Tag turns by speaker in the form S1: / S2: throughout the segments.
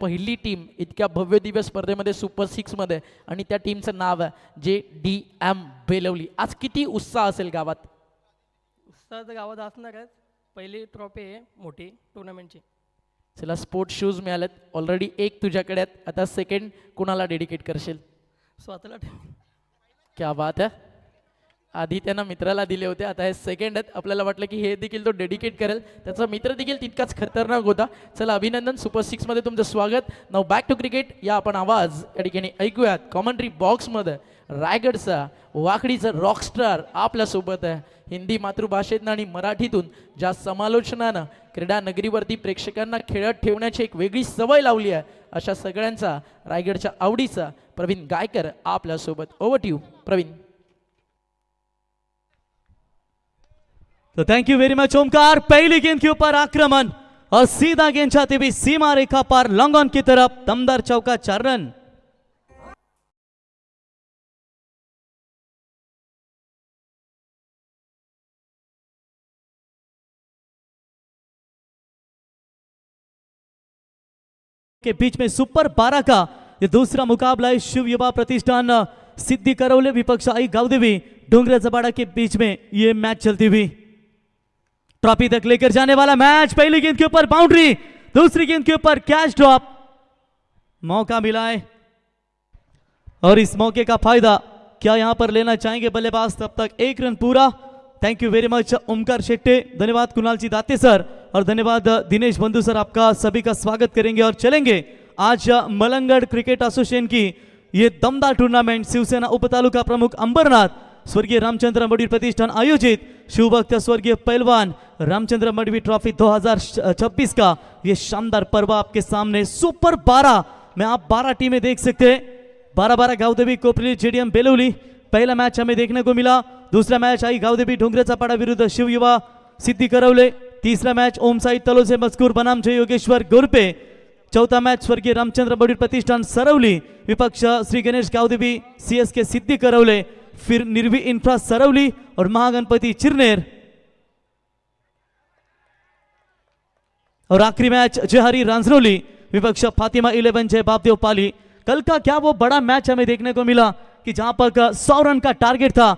S1: पहिली टीम इतक्या भव्य दिव्य स्पर्धेमध्ये सुपर 6 मध्ये आणि त्या टीमचं नाव आहे JDM बेलवली. आज किती उत्साह असेल गावात?
S2: उत्साह तर गावात असणारच. पहिली ट्रॉफी आहे मोठी टुर्नामेंटची.
S1: चला स्पोर्ट शूज मिळालेत ऑलरेडी, एक तुझ्याकडे आहेत, आता सेकंड कुणाला डेडिकेट करशील?
S2: स्वतःला
S1: क्या बात आहे. आधी त्यांना मित्राला दिले होते, आता हे सेकंड आहेत. आपल्याला वाटलं की हे देखील तो डेडिकेट करेल, त्याचा मित्र देखील तितकाच खतरनाक होता. चला अभिनंदन, सुपर 6 मध्ये तुमचं स्वागत. नाव बॅक टू क्रिकेट. या आपण आवाज या ठिकाणी ऐकूयात कॉमेंट्री बॉक्समध्ये. रायगडचा वाकडीचा रॉकस्टार आपल्यासोबत आहे. हिंदी मातृभाषेतनं आणि मराठीतून ज्या समालोचनानं क्रीडा नगरीवरती प्रेक्षकांना खेळत ठेवण्याची एक वेगळी सवय लावली आहे, अशा सगळ्यांचा रायगडच्या आवडीचा प्रवीण गायकर आपल्यासोबत. Over to you Praveen.
S3: तो thank you very much Omkar. पहली गेंद के ऊपर आक्रमण और सीधा गेंद जाते हुए सीमा रेखा पार लॉन्ग ऑन की तरफ. दमदार चौका, 4 रन. के बीच में सुपर 12 का ये दूसरा मुकाबला है. शिव युवा प्रतिष्ठान सिद्धि करौले विपक्ष आई गावदेवी डोंगरा जबाड़ा के बीच में ये मैच चलती हुई. ट्रॉफी तक लेकर जाने वाला मैच. पहली गेंद के ऊपर बाउंड्री, दूसरी गेंद के ऊपर कैच ड्रॉप. मौका मिला है और इस मौके का फायदा क्या यहां पर लेना चाहेंगे बल्लेबाज? तब तक 1 रन पूरा. Thank you very much Omkar Shette. धन्यवाद कुणाल जी दाते सर और धन्यवाद दिनेश बंधु सर. आपका सभी का स्वागत करेंगे और चलेंगे आज मलंगड क्रिकेट एसोसिएशन की ये दमदार टूर्नामेंट. शिवसेना उपतालुका प्रमुख अंबरनाथ, स्वर्गीय रामचंद्र मडवी प्रतिष्ठान आयोजित शिवभक्त स्वर्गीय पहलवान रामचंद्र मडवी ट्रॉफी 2026 का ये शानदार पर्व आपके सामने. सुपर 12 में आप 12 टीमें देख सकते हैं. 12-12 गावदेवी कोपरी JDM बेलवली. पहला मैच हमें देखने को मिला. दूसरा मैच आई गावदेवी डोंगरेचापाड़ा विरुद्ध शिव युवा सिद्धि करौले. तीसरा मैच ओम साई तलोजे मजकूर बनाम जय योगेश्वर गोरपे. चौथा मैच स्वर्गीय रामचंद्र मडवी प्रतिष्ठान सरवली विपक्ष श्री गणेश गावदेवी CSK सिद्धि करौले. फिर निर्वी इंफ्रा सरवली और महागणपति चिरनेर. और आखिरी मैच जयहरी रांजनौली विपक्ष फातिमा 11 जय बापदेव पाली. कल का क्या वो बड़ा मैच हमें देखने को मिला कि जहां पर 100 रन का टारगेट था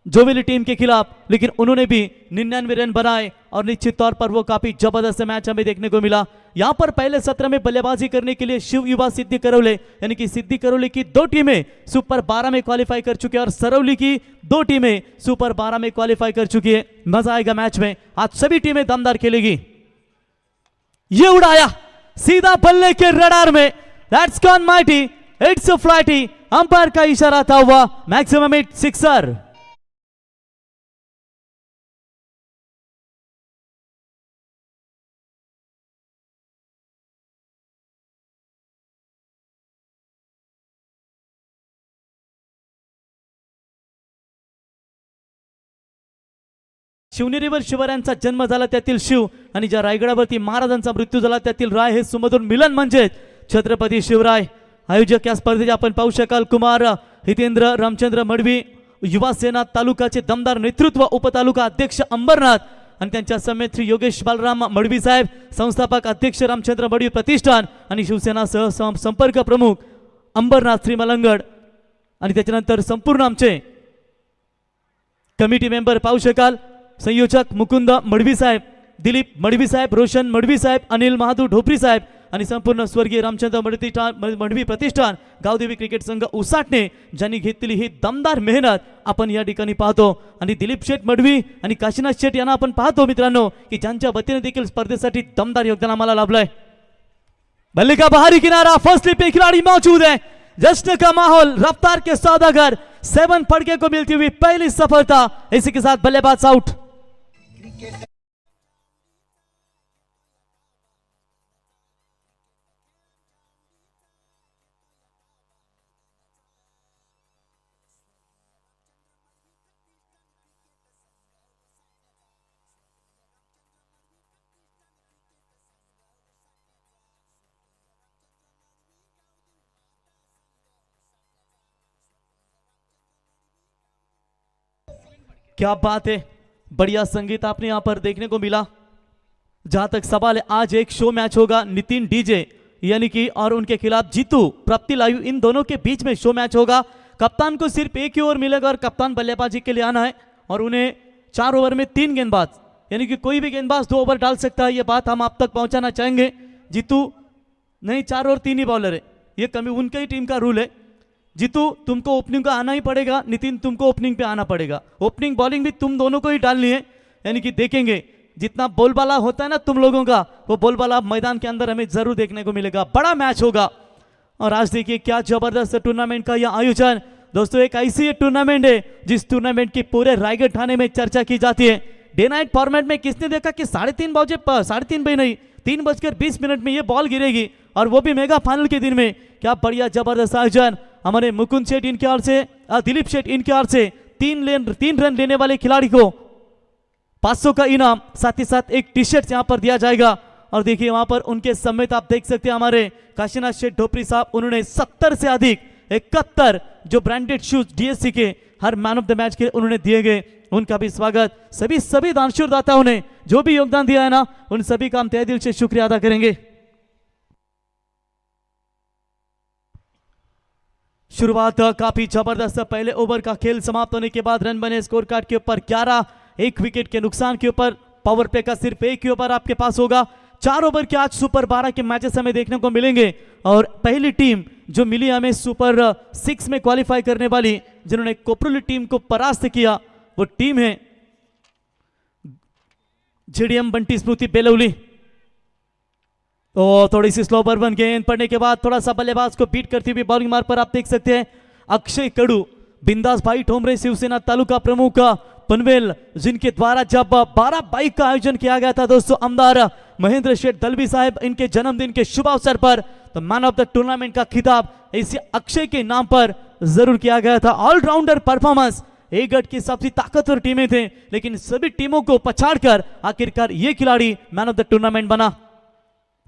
S3: जोवेली टीम के खिलाफ, लेकिन उन्होंने भी 99 रन बनाए और निश्चित तौर पर वो काफी जबरदस्त मैच हमें देखने को मिला. यहां पर पहले सत्र में बल्लेबाजी करने के लिए शिव युवा सिद्धि करौले यानी कि सिद्धि करौले की 2 टीमें सुपर 12 में क्वालिफाई कर चुकी है और सरौली की 2 टीमें सुपर 12 में क्वालिफाई कर चुकी है. मजा आएगा मैच में. आज सभी टीमें दमदार खेलेगी. ये उड़ाया सीधा बल्ले के रडार में. That's gone mighty. It's a flighty. Umpire का इशारा था हुआ. Maximum hit, sixer. शिवनेरीवर शिवरायांचा जन्म झाला त्यातील शिव आणि ज्या रायगडावरती महाराजांचा मृत्यू झाला त्यातील राय हे सुमधुर मिलन म्हणजे छत्रपती शिवराय. आयोजक या स्पर्धेचे आपण पाहू शकाल कुमार हितेंद्र रामचंद्र मडवी, युवा सेना तालुकाचे दमदार नेतृत्व, उपतालुका अध्यक्ष अंबरनाथ आणि त्यांच्या समेत श्री योगेश बालराम मडवी साहेब, संस्थापक अध्यक्ष रामचंद्र मडवी प्रतिष्ठान आणि शिवसेना सह संपर्क प्रमुख अंबरनाथ श्री मलंगड आणि त्याच्यानंतर संपूर्ण आमचे कमिटी मेंबर पाहू शकाल. संयोजक मुकुंद मडवी साहेब, दिलीप मडवी साहेब, रोशन मडवी साहेब, अनिल महादू ढोपरी साहेब आणि संपूर्ण स्वर्गीय रामचंद्र मडवी प्रतिष्ठान गावदेवी क्रिकेट संघ उसाटणे ज्यांनी घेतलेली ही दमदार मेहनत आपण या ठिकाणी पाहतो. आणि दिलीप शेठ मडवी आणि काशीनाथ शेठ यांना आपण पाहतो मित्रांनो की ज्यांच्या वतीने देखील स्पर्धेसाठी दमदार योगदान आम्हाला लाभलंय. बल्ले का बाहरी किनारा, फर्स्ट स्लिप पे खिलाड़ी मौजूद है. जश्न का माहौल, रफ्तार के सौदागर, 7 फड़के को मिलती हुई पहली सफलता. इसी के साथ बल्लेबाज आउट. क्या बात है, बढ़िया संगीत आपने यहां पर देखने को मिला. जहां तक सवाल है, आज एक शो मैच होगा. नितिन डीजे यानी कि और उनके खिलाफ जीतू प्राप्ति लायू, इन दोनों के बीच में शो मैच होगा। कप्तान को सिर्फ एक ही ओवर मिलेगा और कप्तान बल्लेबाजी के लिए आना है और उन्हें 4 ओवर में 3 गेंदबाज, यानी कि कोई भी गेंदबाज 2 ओवर डाल सकता है। ये बात हम आप तक पहुंचाना चाहेंगे। जीतू नहीं, 4 और 3 ही बॉलर है, ये कमी उनके ही टीम का रूल है। जीतू तुमको ओपनिंग का आना ही पड़ेगा, नितिन तुमको ओपनिंग पे आना पड़ेगा। ओपनिंग बॉलिंग भी तुम दोनों को ही डालनी है, यानी कि देखेंगे जितना बोलबाला होता है ना तुम लोगों का, वो बोलबाला मैदान के अंदर हमें जरूर देखने को मिलेगा। बड़ा मैच होगा और आज देखिए क्या जबरदस्त टूर्नामेंट का यह आयोजन। दोस्तों एक ऐसी टूर्नामेंट है जिस टूर्नामेंट की पूरे रायगढ़ थाने में चर्चा की जाती है। डे नाइट फॉर्मेट में किसने देखा कि 3:30 बजे 3:30 बजे नहीं 3:20 में ये बॉल गिरेगी और वो भी मेगा फाइनल के दिन में। क्या बढ़िया जबरदस्त आयोजन। हमारे मुकुंद सेठ इनके ओर से, दिलीप सेठ इनके ओर से 3 रन लेने वाले खिलाड़ी को 500 का इनाम, साथ ही साथ एक टी शर्ट यहां पर दिया जाएगा। और देखिए वहां पर उनके समेत आप देख सकते हैं हमारे काशीनाथ शेठ ढोपरी साहब, उन्होंने 70 से अधिक 71 जो ब्रांडेड शूज डीएससी के हर मैन ऑफ द मैच के उन्होंने दिए गए। उनका भी स्वागत। सभी दानशूर दाताओं ने जो भी योगदान दिया है ना, उन सभी का हम तहे दिल से शुक्रिया अदा करेंगे। शुरुआत काफी जबरदस्त। पहले ओवर का खेल समाप्त होने के बाद रन बने स्कोर कार्ड के ऊपर 11, 1 विकेट के नुकसान के ऊपर। पावर प्ले का सिर्फ एक ही ओवर आपके पास होगा। 4 ओवर के आज सुपर 12 के मैचेस हमें देखने को मिलेंगे और पहली टीम जो मिली हमें सुपर 6 में क्वालिफाई करने वाली, जिन्होंने कोपरुली टीम को परास्त किया, वो टीम है जेडीएम बंटी स्मृति बेलौली। तो थोड़ी सी स्लो बर्बन गेंद पड़ने के बाद थोड़ा सा बल्लेबाज को बीट करती हुई बॉलिंग मार पर आप देख सकते हैं अक्षय कडू, बिंदास भाई ठोमरे शिवसेना तालुका प्रमुख पनवेल, जिनके द्वारा जब 12 बाइक का आयोजन किया गया था दोस्तों आमदार महेंद्र शेठ दलवी साहब इनके जन्मदिन के शुभ अवसर पर, तो मैन ऑफ द टूर्नामेंट का खिताब इसी अक्षय के नाम पर जरूर किया गया था। ऑलराउंडर परफॉर्मेंस, एक गढ़ की सबसे ताकतवर टीमें थे लेकिन सभी टीमों को पछाड़कर आखिरकार ये खिलाड़ी मैन ऑफ द टूर्नामेंट बना।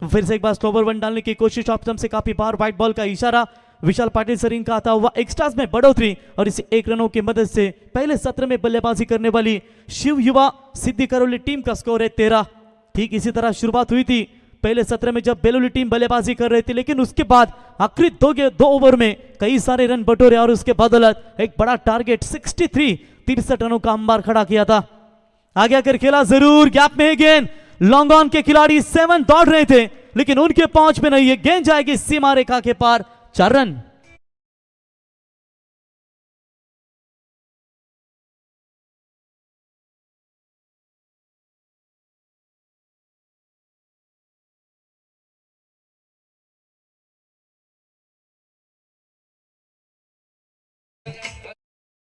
S3: फिर से एक बार स्लो ओवर 1 डालने की कोशिश, ऑप्शन से काफी बार व्हाइट बॉल का इशारा, विशाल पाटिल सर इनका आता हुआ एक्स्ट्रास में बढ़ोतरी और इसे 1 रनों की मदद से पहले सत्र में बल्लेबाजी करने वाली शिव युवा सिद्धि करौली टीम का स्कोर है 13। ठीक इसी तरह शुरुआत हुई थी पहले सत्र में जब बेलौली टीम बल्लेबाजी कर रही थी, लेकिन उसके बाद आखिरी 2 ओवर में कई सारे रन बटोरे और उसके बदौलत एक बड़ा टारगेट 63 रनों का अंबार खड़ा किया था। आगे आकर खेला जरूर, गैप में है गेंद, लॉन्ग ऑन के खिलाड़ी 7 दौड़ रहे थे लेकिन उनके पहुंच में नहीं है, गेंद जाएगी सीमा रेखा के पार, 4 रन।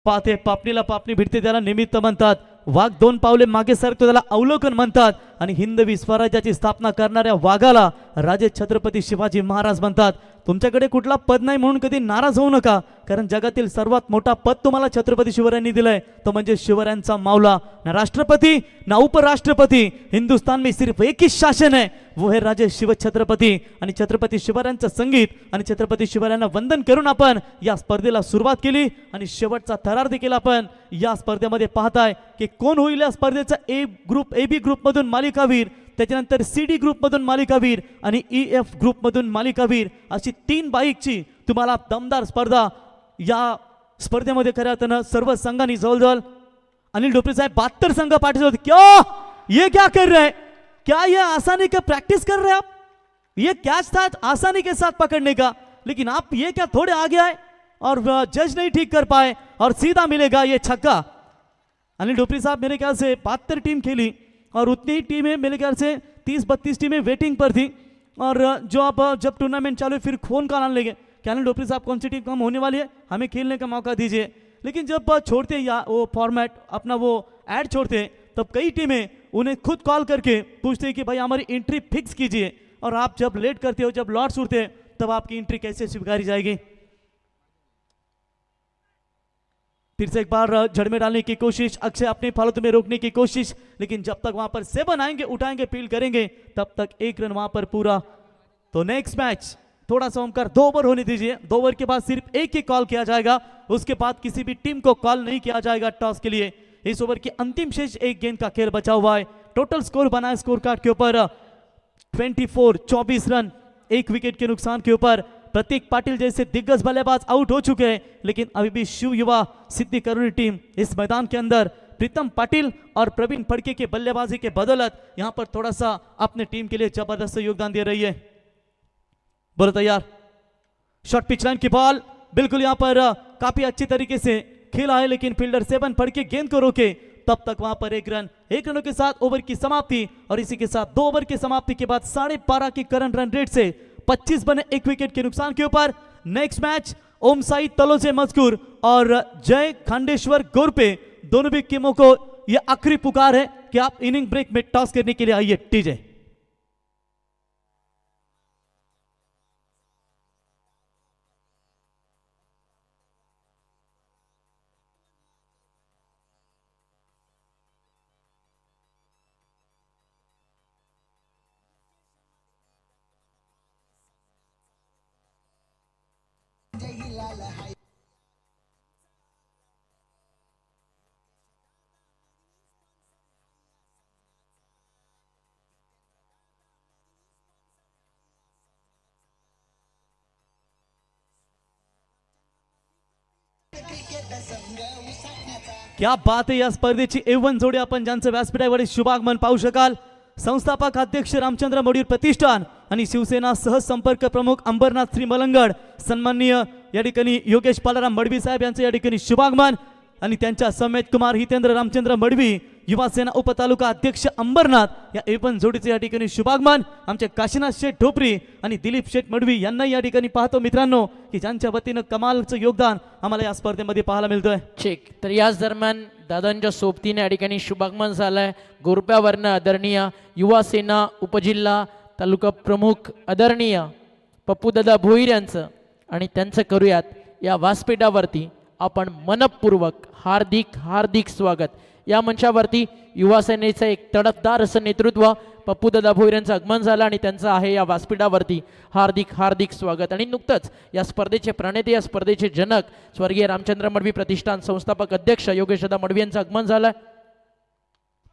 S3: पाहते पापणीला पापणी भिडते त्याला निमित्त म्हणतात, वाघ 2 पावले मागे सरकतो त्याला अवलोकन म्हणतात आणि हिंदवी स्वराज्याची स्थापना करणाऱ्या वाघाला राजे छत्रपती शिवाजी महाराज म्हणतात। तुमच्याकडे कुठला पद नाही म्हणून कधी नाराज होऊ नका, कारण जगातील सर्वात मोठा पद तुम्हाला छत्रपती शिवरायांनी दिलंय, तो म्हणजे शिवरायांचा मावला। ना राष्ट्रपति ना उपराष्ट्रपति, हिंदुस्तान में सिर्फ एक ही शासन है, वो है राजे शिव छत्रपती। आणि छत्रपती शिवरायांचं संगीत आणि छत्रपती शिवरायांना वंदन करून आपण या स्पर्धेला सुरुवात केली आणि शेवटचा थरार देखील आपण या स्पर्धेमध्ये पाहताय की कोण होईल या स्पर्धेचा ए बी ग्रुप मधून मालिकावीर, त्याच्यानंतर सी डी ग्रुप मधून मालिकावीर आणि ई एफ ग्रुप मधून मालिकावीर, अशी 3 बाईकची तुम्हाला दमदार स्पर्धा या स्पर्धेमध्ये खऱ्या अर्थानं सर्व संघांनी जवळजवळ अनिल ढोपरे साहब 72 संघ पार्टिसिपेट होते। क्यों ये क्या कर रहे हैं, क्या ये आसानी का प्रैक्टिस कर रहे हैं आप, ये कैच था आसानी के साथ पकड़ने का, लेकिन आप ये क्या थोड़े आगे आए और जज नहीं ठीक कर पाए और सीधा मिलेगा ये छक्का। अनिल ढोपरे साहब मेरे ख्याल से 72 टीम खेली और उतनी ही टीमें मेरे ख्याल से 30-32 टीमें वेटिंग पर थी, और जो आप जब टूर्नामेंट चालू फिर फोन कॉल आने लगे कि अनिल ढोपरे साहब कौन सी टीम कम होने वाली है, हमें खेलने का मौका दीजिए। लेकिन जब छोड़ते या वो फॉर्मेट अपना वो ऐड छोड़ते तब कई टीमें उन्हें खुद कॉल करके पूछते हैं कि भाई हमारी एंट्री फिक्स कीजिए, और आप जब लेट करते हो, जब लॉट्स उड़ते हैं, तब आपकी एंट्री कैसे स्वीकारी जाएगी। फिर से एक बार जड़ में डालने की कोशिश, अक्षय अपने फालतू में रोकने की कोशिश, लेकिन जब तक वहां पर 7 आएंगे, उठाएंगे, फील करेंगे, तब तक 1 रन वहां पर पूरा। तो नेक्स्ट मैच थोड़ा सा ओमकार 2 ओवर होने दीजिए, 2 ओवर के बाद सिर्फ एक ही कॉल किया जाएगा, उसके बाद किसी भी टीम को कॉल नहीं किया जाएगा टॉस के लिए। इस ओवर की अंतिम शेष 1 गेंद का खेल बचा हुआ है। टोटल स्कोर बना है स्कोर कार्ड के ऊपर 24 रन, एक विकेट के नुकसान के ऊपर प्रतीक पाटिल जैसे दिग्गज बल्लेबाज आउट हो चुके हैं, लेकिन अभी भी शिव युवा सिद्धि करोली टीम इस मैदान के अंदर प्रीतम पाटिल और प्रवीण फड़के के बल्लेबाजी के बदौलत यहां पर थोड़ा सा अपने टीम के लिए जबरदस्त योगदान दे रही है। बोलो तैयार, शॉर्ट पिच लाइन की बॉल बिल्कुल यहां पर काफी अच्छी तरीके से खेला है, लेकिन फील्डर 7 फड़के गेंद को रोके, तब तक वहां पर एक रनों के साथ ओवर की समाप्ति, और इसी के साथ 2 ओवर की समाप्ति के बाद 12.5 की करंट रन रेट से 25 बने एक विकेट के नुकसान के ऊपर। नेक्स्ट मैच ओम साई तलोजे मजकूर और जय खांडेश्वर गोरपे दोनों भी टीमों को यह आखिरी पुकार है कि आप इनिंग ब्रेक में टॉस करने के लिए आइए। टीजे क्या बात आहे, या स्पर्धेची A1 जोडी आपण ज्यांचं व्यासपीठावर शुभागमन पाहू शकाल, संस्थापक अध्यक्ष रामचंद्र मडवीर प्रतिष्ठान आणि शिवसेना सहसंपर्क प्रमुख अंबरनाथ श्री मलंगड, सन्माननीय या ठिकाणी योगेश पालाराम मडवी साहेब यांचं या ठिकाणी शुभागमन, आणि त्यांच्या समेत कुमार हितेंद्र रामचंद्र मडवी युवा सेना उपतालुका अध्यक्ष अंबरनाथ या A1 जोडीचे या ठिकाणी शुभागमन आमचे काशीनाथ शेठ ढोपरी आणि दिलीप शेठ मडवी यांना या ठिकाणी पाहतो मित्रांनो की ज्यांच्या वतीनं कमालचं योगदान आम्हाला या स्पर्धेमध्ये पाहायला मिळतंय।
S1: चेक तर याच दरम्यान दादांच्या सोबतीने या ठिकाणी शुभागमन झालंय गोरप्यावरनं आदरणीय युवा सेना उपजिल्हा तालुका प्रमुख आदरणीय पप्पूदादा भोईर यांचं, आणि त्यांचं करूयात या व्यासपीठावरती आपण मनपूर्वक हार्दिक हार्दिक स्वागत। या मंचावरती युवा सेनेचं एक तडफदार असं नेतृत्व पप्पूदादा भोईर यांचं आगमन झालं आणि त्यांचं आहे या व्यासपीठावरती हार्दिक हार्दिक स्वागत। आणि नुकतंच या स्पर्धेचे प्रणेते, या स्पर्धेचे जनक स्वर्गीय रामचंद्र मडवी प्रतिष्ठान संस्थापक अध्यक्ष योगेशदा मडवी यांचं आगमन झालं।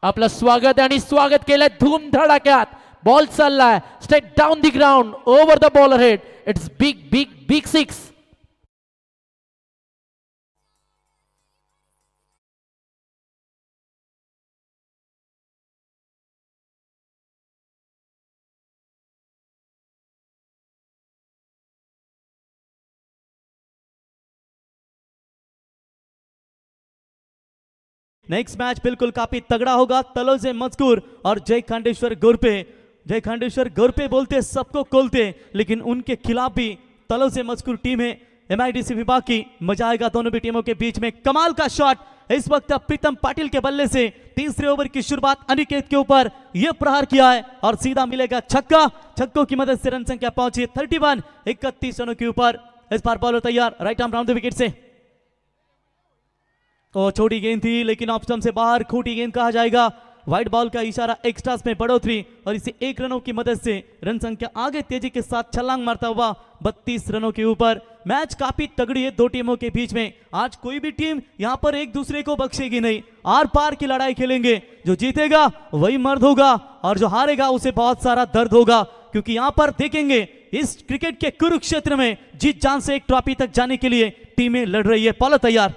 S1: आपलं स्वागत आणि स्वागत केलंय धूमधडाक्यात, बॉल चाललाय straight down the ground over the bowler head, it's big big big 6।
S3: Next match बिल्कुल काफी तगड़ा होगा, तलोजे मजकूर और जय खांडेश्वर गोरपे। जय खांडेश्वर गोरपे बोलते सबको खोलते, लेकिन उनके खिलाफ भी तलोजे मजकूर टीम है MIDC विभाग की। मजा आएगा दोनों भी टीमों के बीच में। कमाल का शॉट इस वक्त प्रीतम पाटिल के बल्ले से, तीसरे ओवर की शुरुआत अनिकेत के ऊपर यह प्रहार किया है और सीधा मिलेगा छक्का। छक्कों की मदद से रन संख्या पहुंची 31, 31 रनों के ऊपर। इस बार बॉलर तैयार, right arm round the wicket से, तो छोटी गेंद थी लेकिन ऑफ स्टंप से बाहर, खोटी गेंद कहा जाएगा। वाइड बॉल का इशारा, एक्स्ट्रास में बढ़ोतरी और इसे 1 रनों की मदद से रन संख्या आगे तेजी के साथ छलांग मारता हुआ 32 रनों के ऊपर। मैच काफी तगड़ी है दो टीमों के बीच में। आज कोई भी टीम यहां पर एक दूसरे को बख्शेगी नहीं, आर पार की लड़ाई खेलेंगे। जो जीतेगा वही मर्द होगा और जो हारेगा उसे बहुत सारा दर्द होगा, क्योंकि यहां पर देखेंगे इस क्रिकेट के कुरुक्षेत्र में जीत जान से एक ट्रॉफी तक जाने के लिए टीमें लड़ रही है। पॉलर तैयार,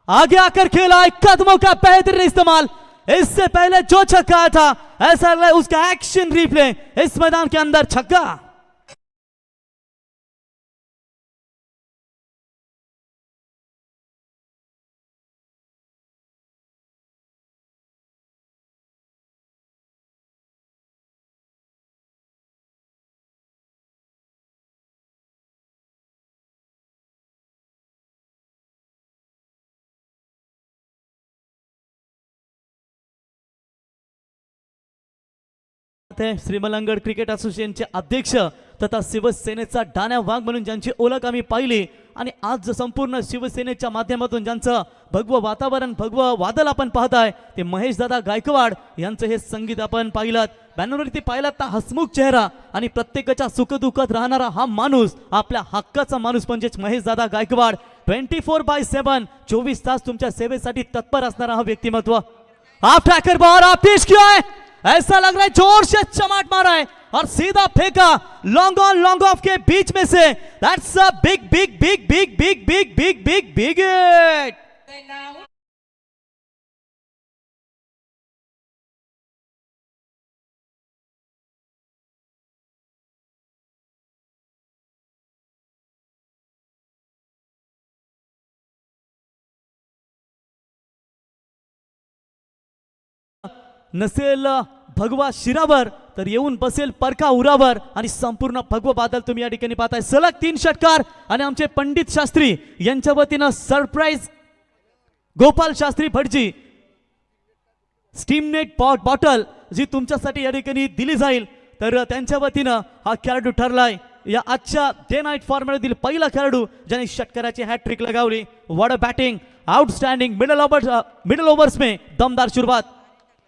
S3: आगे आकर खेला, एक कदमों का बेहतरीन इस्तेमाल। इससे पहले जो छक्का आया था ऐसा लग रहा है उसका एक्शन रिप्ले इस मैदान के अंदर, छक्का। श्रीमलंगड क्रिकेट असोसिएशनचे अध्यक्ष तथा शिवसेनेचा डाण्या वाघ म्हणून ज्यांची ओळख आम्ही पाहिली, आणि आज संपूर्ण शिवसेनेच्या माध्यमातून ज्यांचं भगवं वातावरण, भगवं वादळ आपण पाहताय ते महेश दादा गायकवाड यांचं हे संगीत आपण पाहिलं। बॅनरवरती पाहिलात तर हसमुख चेहरा आणि प्रत्येकाच्या सुखदुःखात राहणारा हा माणूस, आपल्या हक्काचा माणूस म्हणजेच महेश दादा गायकवाड। 24/7 24 तास तुमच्या सेवेसाठी तत्पर असणारा हा व्यक्तिमत्व। हाफ ट्रॅकर बॉल आप पेश किया है, ऐसा लग रहा है जोर से चमाट मारा है और सीधा फेंका लॉन्ग ऑन लॉन्ग ऑफ के बीच में से। That's a big big big big big big big big big hit. नसेल भगवा शिरावर तर येऊन बसेल परका उरावर आणि संपूर्ण भगवा बादल तुम्ही या ठिकाणी पाहताय। सलग 3 षटकार आणि आमचे पंडित शास्त्री यांच्या वतीनं सरप्राईज गोपाल शास्त्री भटजी स्टीमनेट बॉटल जी तुमच्यासाठी या ठिकाणी दिली जाईल, तर त्यांच्या वतीनं हा खेळाडू ठरलाय या आजच्या डे नाईट फॉर्मॅटमधील पहिला खेळाडू ज्याने षटकाराची हॅट्रिक लगावली। What a batting, outstanding middle overs में दमदार शुरुआत।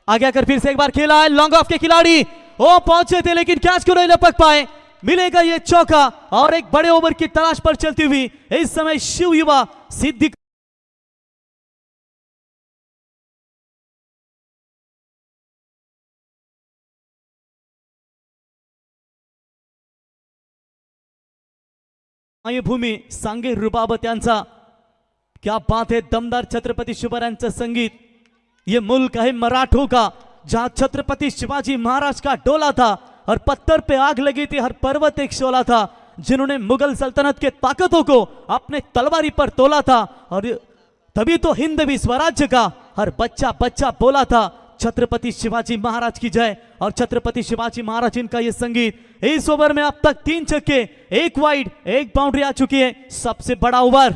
S3: आगे आकर फिर से एक बार खेला है लॉन्ग ऑफ के खिलाड़ी, ओ पहुंचे थे लेकिन कैच को नहीं लपक पाए। मिलेगा ये चौका और एक बड़े ओवर की तलाश पर चलती हुई इस समय शिव युवा सिद्धि भूमी सांगे रुबाब त्यांचा। क्या बात है, दमदार छत्रपति शिवरायांचं संगीत। ये मुल्क है मराठों का, जहां छत्रपति शिवाजी महाराज का डोला था, हर पत्थर पे आग लगी थी, हर पर्वत एक शोला था, जिन्होंने मुगल सल्तनत के ताकतों को अपने तलवारी पर तोला था, और तभी तो हिंदवी स्वराज्य का हर बच्चा बच्चा बोला था छत्रपति शिवाजी महाराज की जय। और छत्रपति शिवाजी महाराज इनका ये संगीत। इस ओवर में अब तक 3 छक्के, 1 वाइड, 1 बाउंड्री आ चुकी है। सबसे बड़ा ओवर।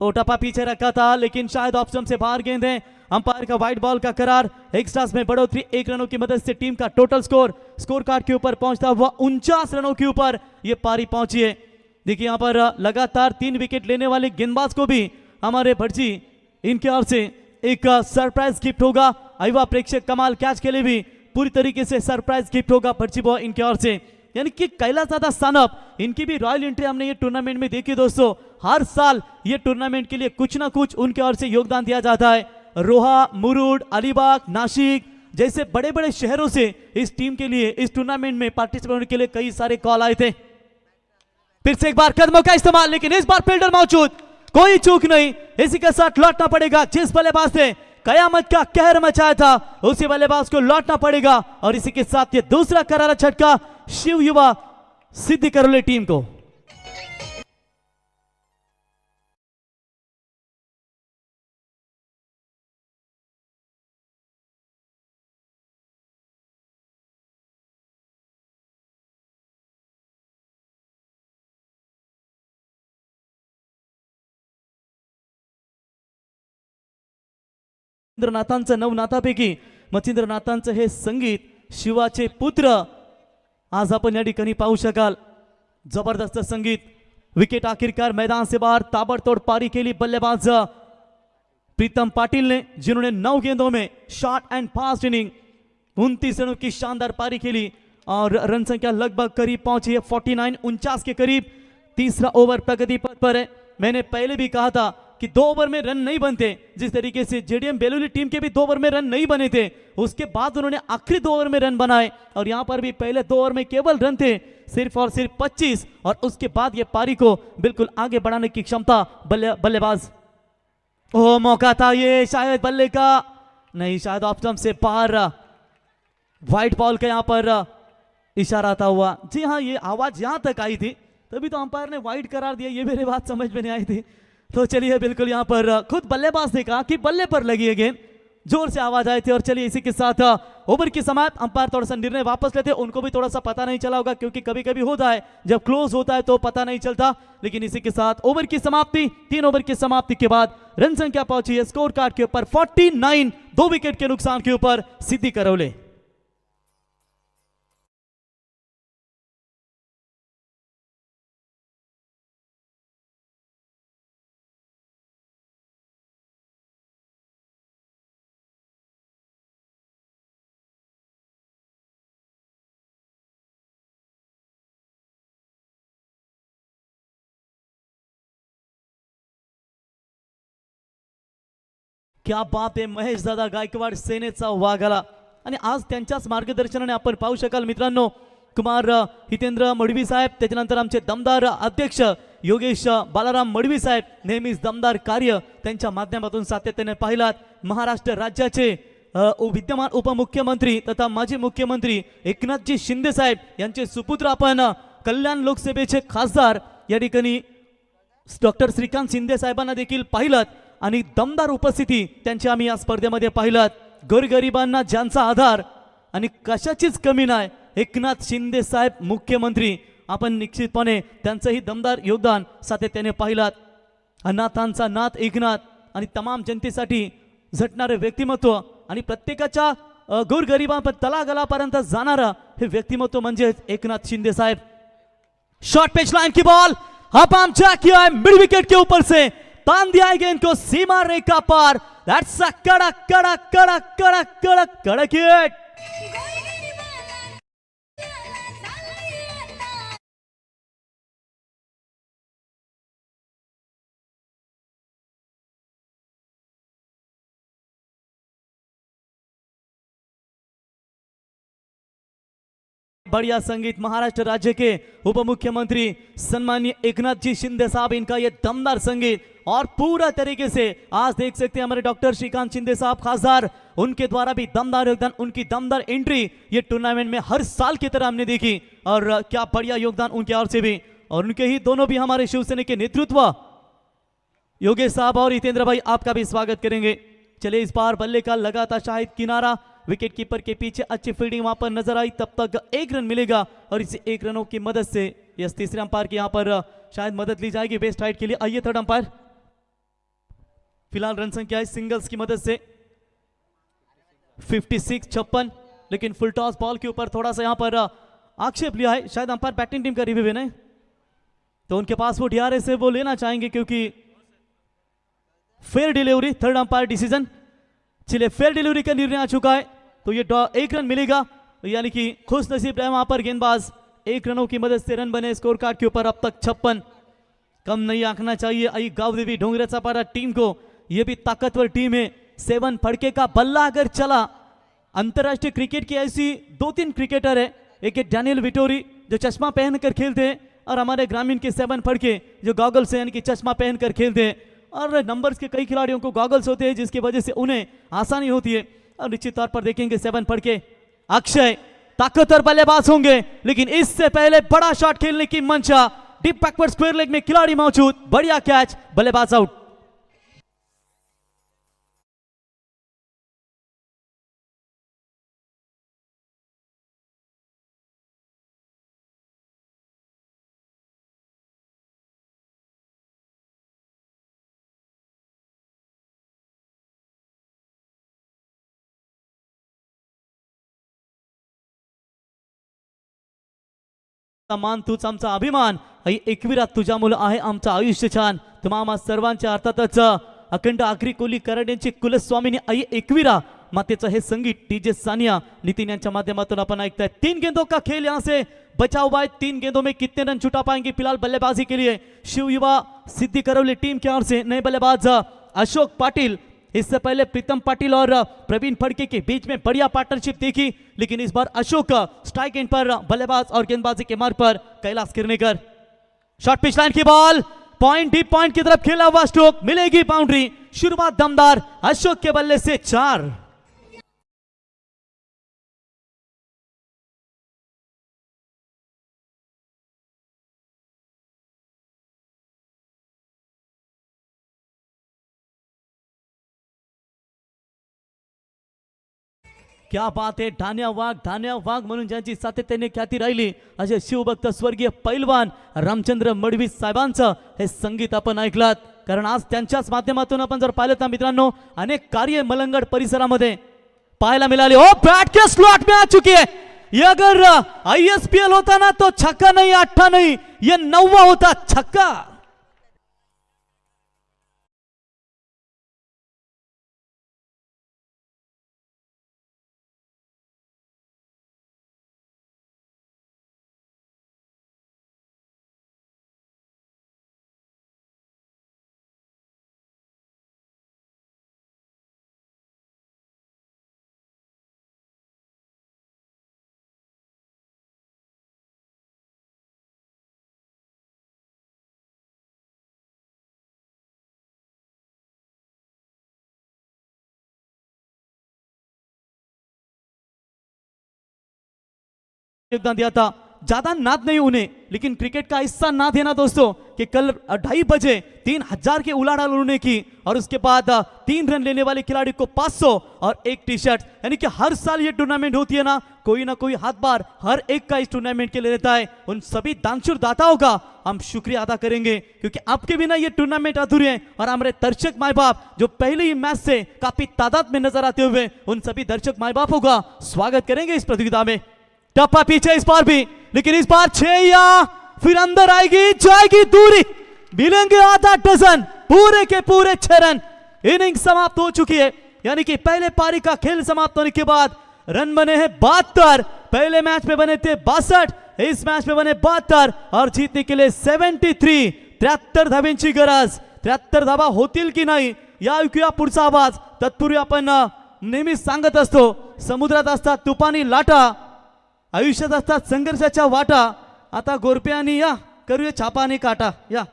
S3: ओटापा पीछे रखा था लेकिन शायद ऑप्शन से बाहर गेंद है। अंपायर का वाइड बॉल का करार। एक्स्ट्रास में बढ़ोतरी 1 रनों की मदद से टीम का टोटल स्कोर कार्ड के ऊपर पहुंचता हुआ 49 रनों के ऊपर ये पारी पहुंची है। देखिए यहाँ पर लगातार 3 विकेट लेने वाले गेंदबाज को भी हमारे भटजी इनके ओर से एक सरप्राइज गिफ्ट होगा। युवा प्रेक्षक कमाल कैच के लिए भी पूरी तरीके से सरप्राइज गिफ्ट होगा भटजी बॉय इनके ओर से। यानी कि कैलाश दादा सानप इनकी भी रॉयल एंट्री हमने ये टूर्नामेंट में देखी दोस्तों। हर साल ये टूर्नामेंट के लिए कुछ ना कुछ उनके ओर से योगदान दिया जाता है। रोहा, मुरुड, अलीबाग, नासिक जैसे बड़े बड़े शहरों से इस टीम के लिए इस टूर्नामेंट में पार्टिसिपेट होने के लिए कई सारे कॉल आए थे। फिर से एक बार कदमों का इस्तेमाल, लेकिन इस बार फील्डर मौजूद, कोई चूक नहीं। इसी के साथ लौटना पड़ेगा। जिस बल्लेबाज ने कयामत का कहर मचाया था उसी बल्लेबाज को लौटना पड़ेगा। और इसी के साथ ये दूसरा करारा झटका शिव युवा सिद्धि करौली टीम को। मच्छिंद्रनाथांचं नवनाथापैकी मच्छिंद्रनाथांचं हे संगीत शिवाचे पुत्र आज आपण या ठिकाणी पाहू शकाल। जबरदस्त संगीत। विकेट आखिरकार मैदान से बाहर ताबड़तोड़ पारी के लिए बल्लेबाज प्रीतम पाटिल ने, जिन्होंने 9 गेंदों में शॉर्ट एंड फास्ट इनिंग 29 रनों की शानदार पारी खेली और रन संख्या लगभग करीब पहुंची है 49 के करीब। तीसरा ओवर प्रगति पथ पर है। मैंने पहले भी कहा था कि 2 ओवर में रन नहीं बनते। जिस तरीके से जेडीएम बेलूली टीम के भी 2 ओवर में रन नहीं बने थे, उसके बाद उन्होंने आखिरी 2 ओवर में रन बनाए और यहां पर भी पहले 2 ओवर में केवल रन थे सिर्फ और सिर्फ 25, और उसके बाद ये पारी को बिल्कुल आगे बढ़ाने की क्षमता बल्लेबाज। ओ मौका था ये, शायद बल्ले का नहीं, शायद ऑप्शन से बाहर। व्हाइट बॉल का यहां पर इशारा था हुआ। जी हाँ, ये आवाज यहां तक आई थी, तभी तो अंपायर ने वाइड करार दिया। ये मेरे बात समझ में नहीं आई थी। तो चलिए, बिल्कुल यहां पर खुद बल्लेबाज ने कहा कि बल्ले पर लगी है गेंद, जोर से आवाज आई थी। और चलिए इसी के साथ ओवर की समाप्त। अंपायर थोड़ा सा निर्णय वापस लेते, उनको भी थोड़ा सा पता नहीं चला होगा क्योंकि कभी कभी होता है जब क्लोज होता है तो पता नहीं चलता। लेकिन इसी के साथ ओवर की समाप्ति, 3 ओवर की समाप्ति के बाद रन संख्या पहुंची है स्कोर कार्ड के ऊपर 49, 2 विकेट के नुकसान के ऊपर सिद्धि करौले। क्या बात है, महेश दादा गायकवाड सेनेचा वाघाला आणि आज त्यांच्याच मार्गदर्शनाने आपण पाहू शकाल मित्रांनो, कुमार हितेंद्र मडवी साहेब, त्याच्यानंतर आमचे दमदार अध्यक्ष योगेश बालाराम मडवी साहेब, नेहमीच दमदार कार्य त्यांच्या माध्यमातून सातत्याने पाहिलात. महाराष्ट्र राज्याचे विद्यमान उपमुख्यमंत्री तथा माजी मुख्यमंत्री एकनाथजी शिंदे साहेब यांचे सुपुत्र आपण कल्याण लोकसभेचे खासदार या ठिकाणी डॉक्टर श्रीकांत शिंदे साहेबांना देखील पाहिलात आणि दमदार उपस्थिती त्यांची आम्ही या स्पर्धेमध्ये पाहिलात. गोरगरिबांना ज्यांचा आधार आणि कशाचीच कमी नाही, एकनाथ शिंदे साहेब मुख्यमंत्री, आपण निश्चितपणे त्यांचंही दमदार योगदान सातत्याने पाहिलात. अनाथांचा नाथ एकनाथ आणि तमाम जनतेसाठी झटणारे व्यक्तिमत्व आणि प्रत्येकाच्या गोरगरिबांपर्यंत तलागलापर्यंत जाणारा हे व्यक्तिमत्व म्हणजेच एकनाथ शिंदे साहेब. शॉर्ट पिच लाइन की बॉल अब हम किया है मिड विकेट के ऊपर से, तान दिया है गेंद को सीमा रेखा पार. दैट्स अ कड़क कड़क कड़क कड़क कड़क कड़क हिट. बढ़िया संगीत महाराष्ट्र राज्य के उप मुख्यमंत्री सम्मानीय एकनाथ जी शिंदे साहब, इनका ये दमदार संगीत और पूरा तरीके से आज देख सकते हैं हमारे डॉक्टर श्रीकांत शिंदे साहब खासदार, उनके द्वारा भी दमदार योगदान, उनकी दमदार एंट्री ये टूर्नामेंट में हर साल की तरह हमने देखी और क्या बढ़िया योगदान उनके ओर से भी, और उनके ही दोनों भी हमारे शिवसेना के नेतृत्व योगेश साहब और हितेंद्र भाई, आपका भी स्वागत करेंगे. चलिए इस बार बल्ले का लगातार शाहिद किनारा, विकेट कीपर के पीछे अच्छी फील्डिंग वहां पर नजर आई, तब तक 1 रन मिलेगा और इस 1 रनों की मदद से यस तीसरे अंपायर की यहां पर शायद मदद ली जाएगी बेस्ट राइट के लिए. आइए थर्ड अंपायर. फिलहाल रन संख्या है सिंगल्स की मदद से 56 लेकिन फुल टॉस बॉल के ऊपर थोड़ा सा यहां पर आक्षेप लिया है, शायद अंपायर बैटिंग टीम का रिव्यू है ना, तो उनके पास वो डीआरएस है वो लेना चाहेंगे क्योंकि fair delivery third umpire decision. चलिए फेयर डिलीवरी का निर्णय आ चुका है तो ये 1 रन मिलेगा, यानी कि खुश नसीब रहे वहां पर गेंदबाज. 1 रनों की मदद से रन बने स्कोर कार्ड के ऊपर अब तक 56. कम नहीं आंकना चाहिए आई गावदेवी डोंगरेचा पारा टीम को, यह भी ताकतवर टीम है. 7 फड़के का बल्ला अगर चला, अंतरराष्ट्रीय क्रिकेट की ऐसी 2-3 क्रिकेटर है, एक है डैनियल विटोरी जो चश्मा पहनकर खेलते हैं और हमारे ग्रामीण के 7 फड़के जो गॉगल्स हैं यानी कि चश्मा पहनकर खेलते हैं, और नंबर्स के कई खिलाड़ियों को गॉगल्स होते हैं जिसकी वजह से उन्हें आसानी होती है. और निश्चित तौर पर देखेंगे 7 फड़के अक्षय ताकतवर बल्लेबाज होंगे, लेकिन इससे पहले बड़ा शॉट खेलने की मंशा, डीप बैकवर्ड स्क्वायर लेग में खिलाड़ी मौजूद, बढ़िया कैच, बल्लेबाज आउट. मान तूच आमचा अभिमान, आई एकविरा तुझ्या मुलं आहे आमचं आयुष्य छान. तुम्हा सर्वांच्या अर्थातच अखंड आगरी कोली कराड्यांची कुलस्वामिनी आई एकविरा मातेचं हे संगीत डीजे सानिया नितिन यांच्या माध्यमातून आपण ऐकताय. 3 गेंदों का खेल यहां से बचाव बाय 3 गेंदों में कितने रन छुटा पाएंगे. फिलहाल बल्लेबाजी के लिए शिव युवा सिद्धि करौली टीम की ओर से नए बल्लेबाज अशोक पाटिल, इससे पहले प्रीतम पाटिल और प्रवीण फड़के के बीच में बढ़िया पार्टनरशिप देखी, लेकिन इस बार अशोक स्ट्राइक एंड पर बल्लेबाज और गेंदबाजी के मार्ग पर कैलाश किरनेकर. शॉर्ट पिच लाइन की बॉल पॉइंट डीप पॉइंट की तरफ खेला हुआ स्ट्रोक, मिलेगी बाउंड्री. शुरुआत दमदार अशोक के बल्ले से 4. क्या बात आहे. धान्या वाघ म्हणून ज्यांची सातत्याने ख्याती राहिली असे शिवभक्त स्वर्गीय पैलवान रामचंद्र मडवी साहेबांचं हे संगीत आपण ऐकलात, कारण आज त्यांच्याच माध्यमातून आपण जर पाहिलं तर मित्रांनो अनेक कार्य मलंगड परिसरामध्ये पाहायला मिळाले. ओ बैट के स्लॉट में आ चुकी है. ये अगर आईएसपीएल होता ना तो छक्का नहीं 8 नहीं, ये 9वां होता छक्का. योगदान दिया था। ज्यादा नाद नहीं उन्हें, लेकिन क्रिकेट का ऐसा नाद है ना दोस्तों कि कल 2:30 बजे 3000 की उलाढाल उन्होंने की और उसके बाद 3 रन लेने वाले खिलाड़ी को 500 और 1 टी शर्ट। यानी कि हर साल ये टूर्नामेंट होती है ना कोई हाथबार हर एक का इस टूर्नामेंट के लिए रहता है। उन सभी दानशूर दाताओं का हम शुक्रिया अदा करेंगे क्योंकि आपके बिना ये टूर्नामेंट अधूरे है। और हमारे दर्शक माई बाप जो पहले ही मैच से काफी तादाद में नजर आते हुए, उन सभी दर्शक माई बापों का स्वागत करेंगे इस प्रतियोगिता में। टप्पा पीछे इस बार भी, लेकिन इस बार 6 या फिर अंदर आएगी, जाएगी दूरी, मिलेंगे आधा डजन, पूरे के पूरे 6 रन। इनिंग समाप्त हो चुकी है, यानी कि पहले पारी का खेल समाप्त होने के बाद रन बने हैं 72। पहले मैच में बने थे 62, इस मैच में बने 72 और जीतने के लिए 73 73 धाब्यांची गरज। 73 धाबा होतील की नाही या ऐकूया पुढचा आवाज। तत्पूर्वी आपण नेहमीच सांगत असतो, समुद्रात असतात तुफानी लाटा, आयुष्यात असतात संघर्षाच्या वाटा, आता गोरपे आणि या करूया छापा आणि काटा या।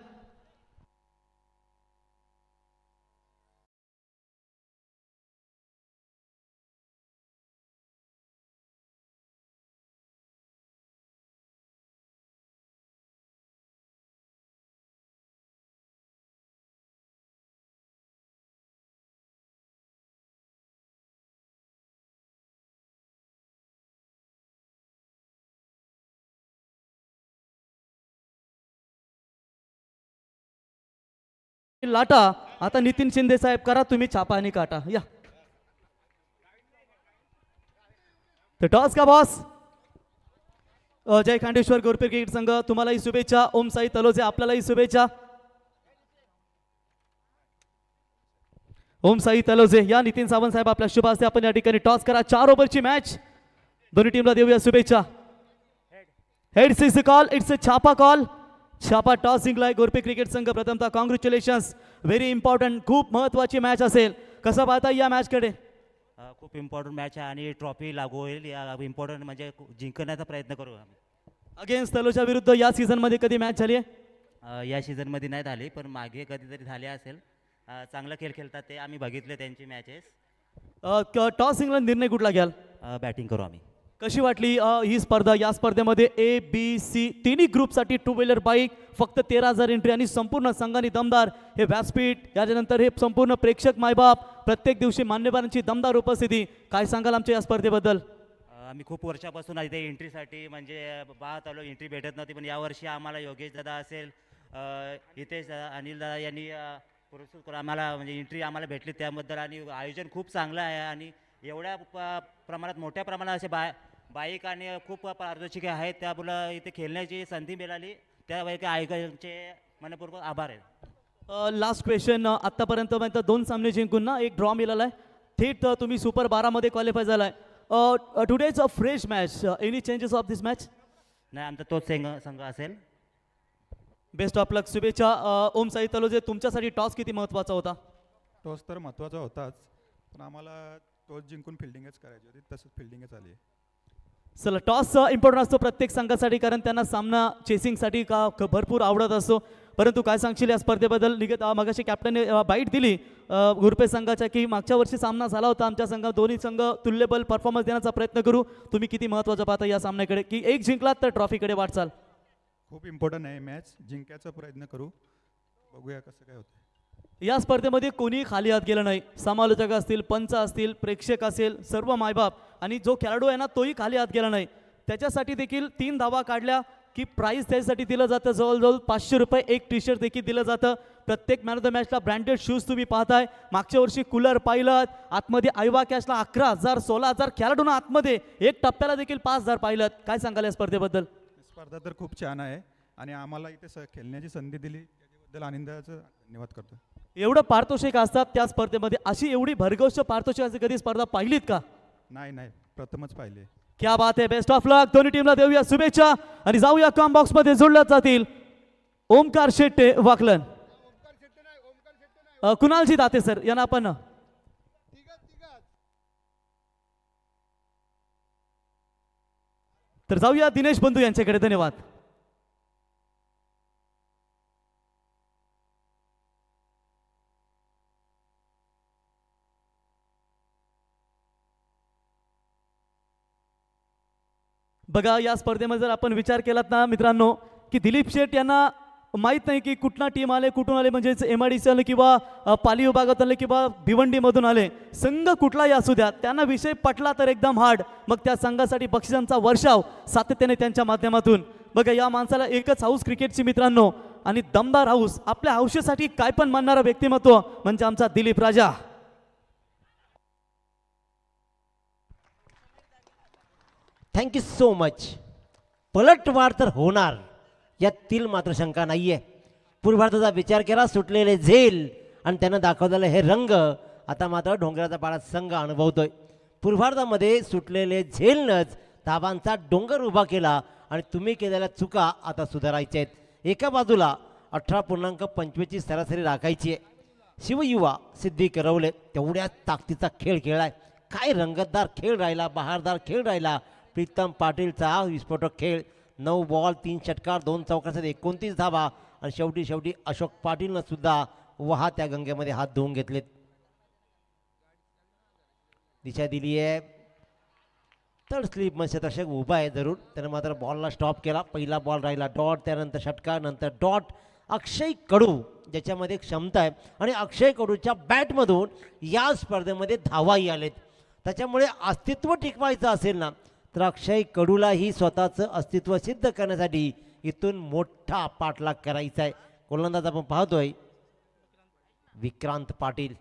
S3: लाटा आता नितीन शिंदे साहेब करा तुम्ही छापा आणि काटा या। तर टॉस का बॉस जय खांडेश्वर गोरपे क्रिकेट संघ तुम्हालाही शुभेच्छा। ओम साई तलोजे आपल्यालाही शुभेच्छा। ओम साई तलोजे या नितीन सावंत साहेब आपल्या शुभ हस्ते आपण या ठिकाणी टॉस करा। 4 ओव्हरची मॅच, दोन्ही टीमला देऊया शुभेच्छा। Heads is the call, it's a छापा कॉल। छापा टॉस जिंकलाय गोरपे क्रिकेट संघ। प्रथमतः कॉंग्रॅच्युलेशन्स, व्हेरी इम्पॉर्टंट, खूप महत्वाची मॅच असेल। कसं पाहता या मॅच कडे?
S4: खूप इम्पॉर्टंट मॅच आहे आणि ट्रॉफी लागू होईल। या इम्पॉर्टंट म्हणजे जिंकण्याचा प्रयत्न करू आम्ही।
S3: अगेन्स्ट तलोजा विरुद्ध या सीझन मध्ये कधी मॅच झाली आहे?
S4: या सीझन मध्ये नाही झाली, पण मागे कधीतरी झाले असेल। चांगला खेळ खेळतात ते, आम्ही बघितले त्यांची मॅचेस।
S3: टॉस जिंकला निर्णय कुठला घ्याल?
S4: बॅटिंग करू आम्ही।
S3: कशी वाटली ही स्पर्धा? या स्पर्धेमध्ये ए बी सी तिन्ही ग्रुपसाठी 2 व्हीलर बाईक, फक्त 13,000 एंट्री आणि संपूर्ण संघाने दमदार हे व्यासपीठ, याच्यानंतर हे संपूर्ण प्रेक्षक मायबाप, प्रत्येक दिवशी मान्यवरांची दमदार उपस्थिती। काय सांगाल आमच्या या स्पर्धेबद्दल?
S4: आम्ही खूप वर्षापासून इथे एंट्रीसाठी म्हणजे पाहत आलो, एंट्री भेटत नव्हती, पण यावर्षी आम्हाला योगेश दादा असेल, हितेश दादा, अनिल दादा यांनी पुरस्कृत करून आम्हाला म्हणजे एंट्री आम्हाला भेटली त्याबद्दल। आणि आयोजन खूप चांगलं आहे आणि एवढ्या प्रमाणात मोठ्या प्रमाणात असे बाईक आणि खूप पारदर्शक आहेत, त्यामुळं इथे खेळण्याची संधी मिळाली, त्यापैकी आयोजकांचे मनपूर्वक आभार आहेत।
S3: लास्ट क्वेश्चन, आतापर्यंत 2 सामने जिंकून ना एक ड्रॉ मिळाला आहे, थेट तुम्ही सुपर 12 मध्ये क्वालिफाय झालाय। Today is a fresh match, any changes of this match?
S4: नाही, आमचा तोच संघ असेल।
S3: बेस्ट ऑफ लक, शुभेच्छा। ओम साई तलोजे तुमच्यासाठी टॉस किती महत्त्वाचा होता?
S5: टॉस तर महत्त्वाचा होताच, पण आम्हाला टॉस जिंकून फिल्डिंगच करायची होती, तसंच फिल्डिंगच आली आहे।
S3: चला, टॉस इम्पॉर्टंट असतो प्रत्येक संघासाठी, कारण त्यांना सामना चेसिंगसाठी का भरपूर आवडत असतो। परंतु काय सांगशील या स्पर्धेबद्दल? निघत मगाशी कॅप्टनने बाईट दिली गुरपे संघाच्या की मागच्या वर्षी सामना झाला होता आमच्या संघात, दोन्ही संघ तुल्यबल परफॉर्मन्स देण्याचा प्रयत्न करू, तुम्ही किती महत्त्वाचं पाहता या सामन्याकडे की एक जिंकलात तर ट्रॉफीकडे वाटचाल?
S5: खूप इम्पॉर्टंट आहे मॅच, जिंकायचा प्रयत्न करू, बघूया कसं काय होतं।
S3: या स्पर्धेमध्ये कोणीही खाली हात गेलं नाही, समालोचक असतील, पंच असतील, प्रेक्षक असेल, सर्व मायबाप, आणि जो खेळाडू आहे ना तोही खाली हात गेला नाही। त्याच्यासाठी देखील 3 धावा काढल्या की प्राईज त्याच्यासाठी दिलं जातं, जवळजवळ 500 रुपये, एक टी शर्ट देखील दिलं जातं। प्रत्येक मॅन ऑफ द मॅचला ब्रँडेड शूज तुम्ही पाहताय। मागच्या वर्षी कूलर पाहिलं, आतमध्ये आयवा कॅशला 11,000 16,000 खेळाडूंना आतमध्ये, एक टप्प्याला देखील 5,000 पाहिलं। काय सांगाल या स्पर्धेबद्दल?
S5: स्पर्धा तर खूप छान आहे आणि आम्हाला इथे खेळण्याची संधी दिली त्याच्याबद्दल आनंदाचं धन्यवाद करतो।
S3: एवढं पारितोषिक असतात त्या स्पर्धेमध्ये, अशी एवढी भरघोष पारितोषिकाची कधी स्पर्धा पाहिलीत का?
S5: नाही, प्रथमच पाहिले।
S3: क्या बात आहे, बेस्ट ऑफ लक, दोन्ही टीमला देऊया शुभेच्छा आणि जाऊया कॉम बॉक्स मध्ये जोडल्या जातील ओमकार शेट्टे वाकलन, कुणालजी दाते सर यांना आपण। तर जाऊया दिनेश बंधू यांच्याकडे, धन्यवाद। बघा या स्पर्धेमध्ये जर आपण विचार केलात ना मित्रांनो की दिलीप शेठ यांना माहीत नाही की कुठला टीम आले कुठून आले, म्हणजेच MIDC आले किंवा पाली विभागात आले किंवा भिवंडीमधून आले, संघ कुठलाही असू द्या त्यांना विषय पटला तर एकदम हार्ड, मग त्या संघासाठी बक्षिसांचा वर्षाव सातत्याने त्यांच्या माध्यमातून. बघा या माणसाला एकच हाऊस क्रिकेटची मित्रांनो, आणि दमदार हाऊस, आपल्या हौशेसाठी काय पण मानणारा व्यक्तिमत्व म्हणजे आमचा Dilip Raja.
S6: Thank you so much. पलटवार तर होणार यातील मात्र शंका नाही आहे. पूर्व भारताचा विचार केला, सुटलेले झेल आणि त्यानं दाखवलेले हे रंग आता मात्र डोंगराचा पाडा संघ अनुभवतोय. पूर्व भारतामध्ये सुटलेले झेलनंच धावांचा डोंगर उभा केला आणि तुम्ही केलेल्या चुका आता सुधारायच्या आहेत. एका बाजूला 18.25 सरासरी राखायची आहे. शिवयुवा सिद्धी करवले तेवढ्याच ताकदीचा खेळ खेळलाय. काय रंगतदार खेळ राहिला, बहारदार खेळ राहिला. प्रीतम पाटीलचा विस्फोटक खेळ, 9 बॉल 3 षटकार 2 चौकारसाठी 29 धावा आणि शेवटी अशोक पाटीलनं सुद्धा त्या गंगेमध्ये हात धुवून घेतलेत. दिशा दिली आहे थर्ड स्लिप मध्ये क्षेत्ररक्षक उभा आहे जरूर, त्यानं मात्र बॉलला स्टॉप केला. पहिला बॉल राहिला डॉट, त्यानंतर षटकार, नंतर डॉट. अक्षय कडू ज्याच्यामध्ये क्षमता आहे आणि अक्षय कडूच्या बॅटमधून या स्पर्धेमध्ये धावाही आलेत. त्याच्यामुळे अस्तित्व टिकवायचं असेल ना तर अक्षय कडूलाही स्वतःचं अस्तित्व सिद्ध करण्यासाठी इथून मोठा पाठलाग करायचा आहे. गोलंदाज आपण पाहतोय Vikrant Patil.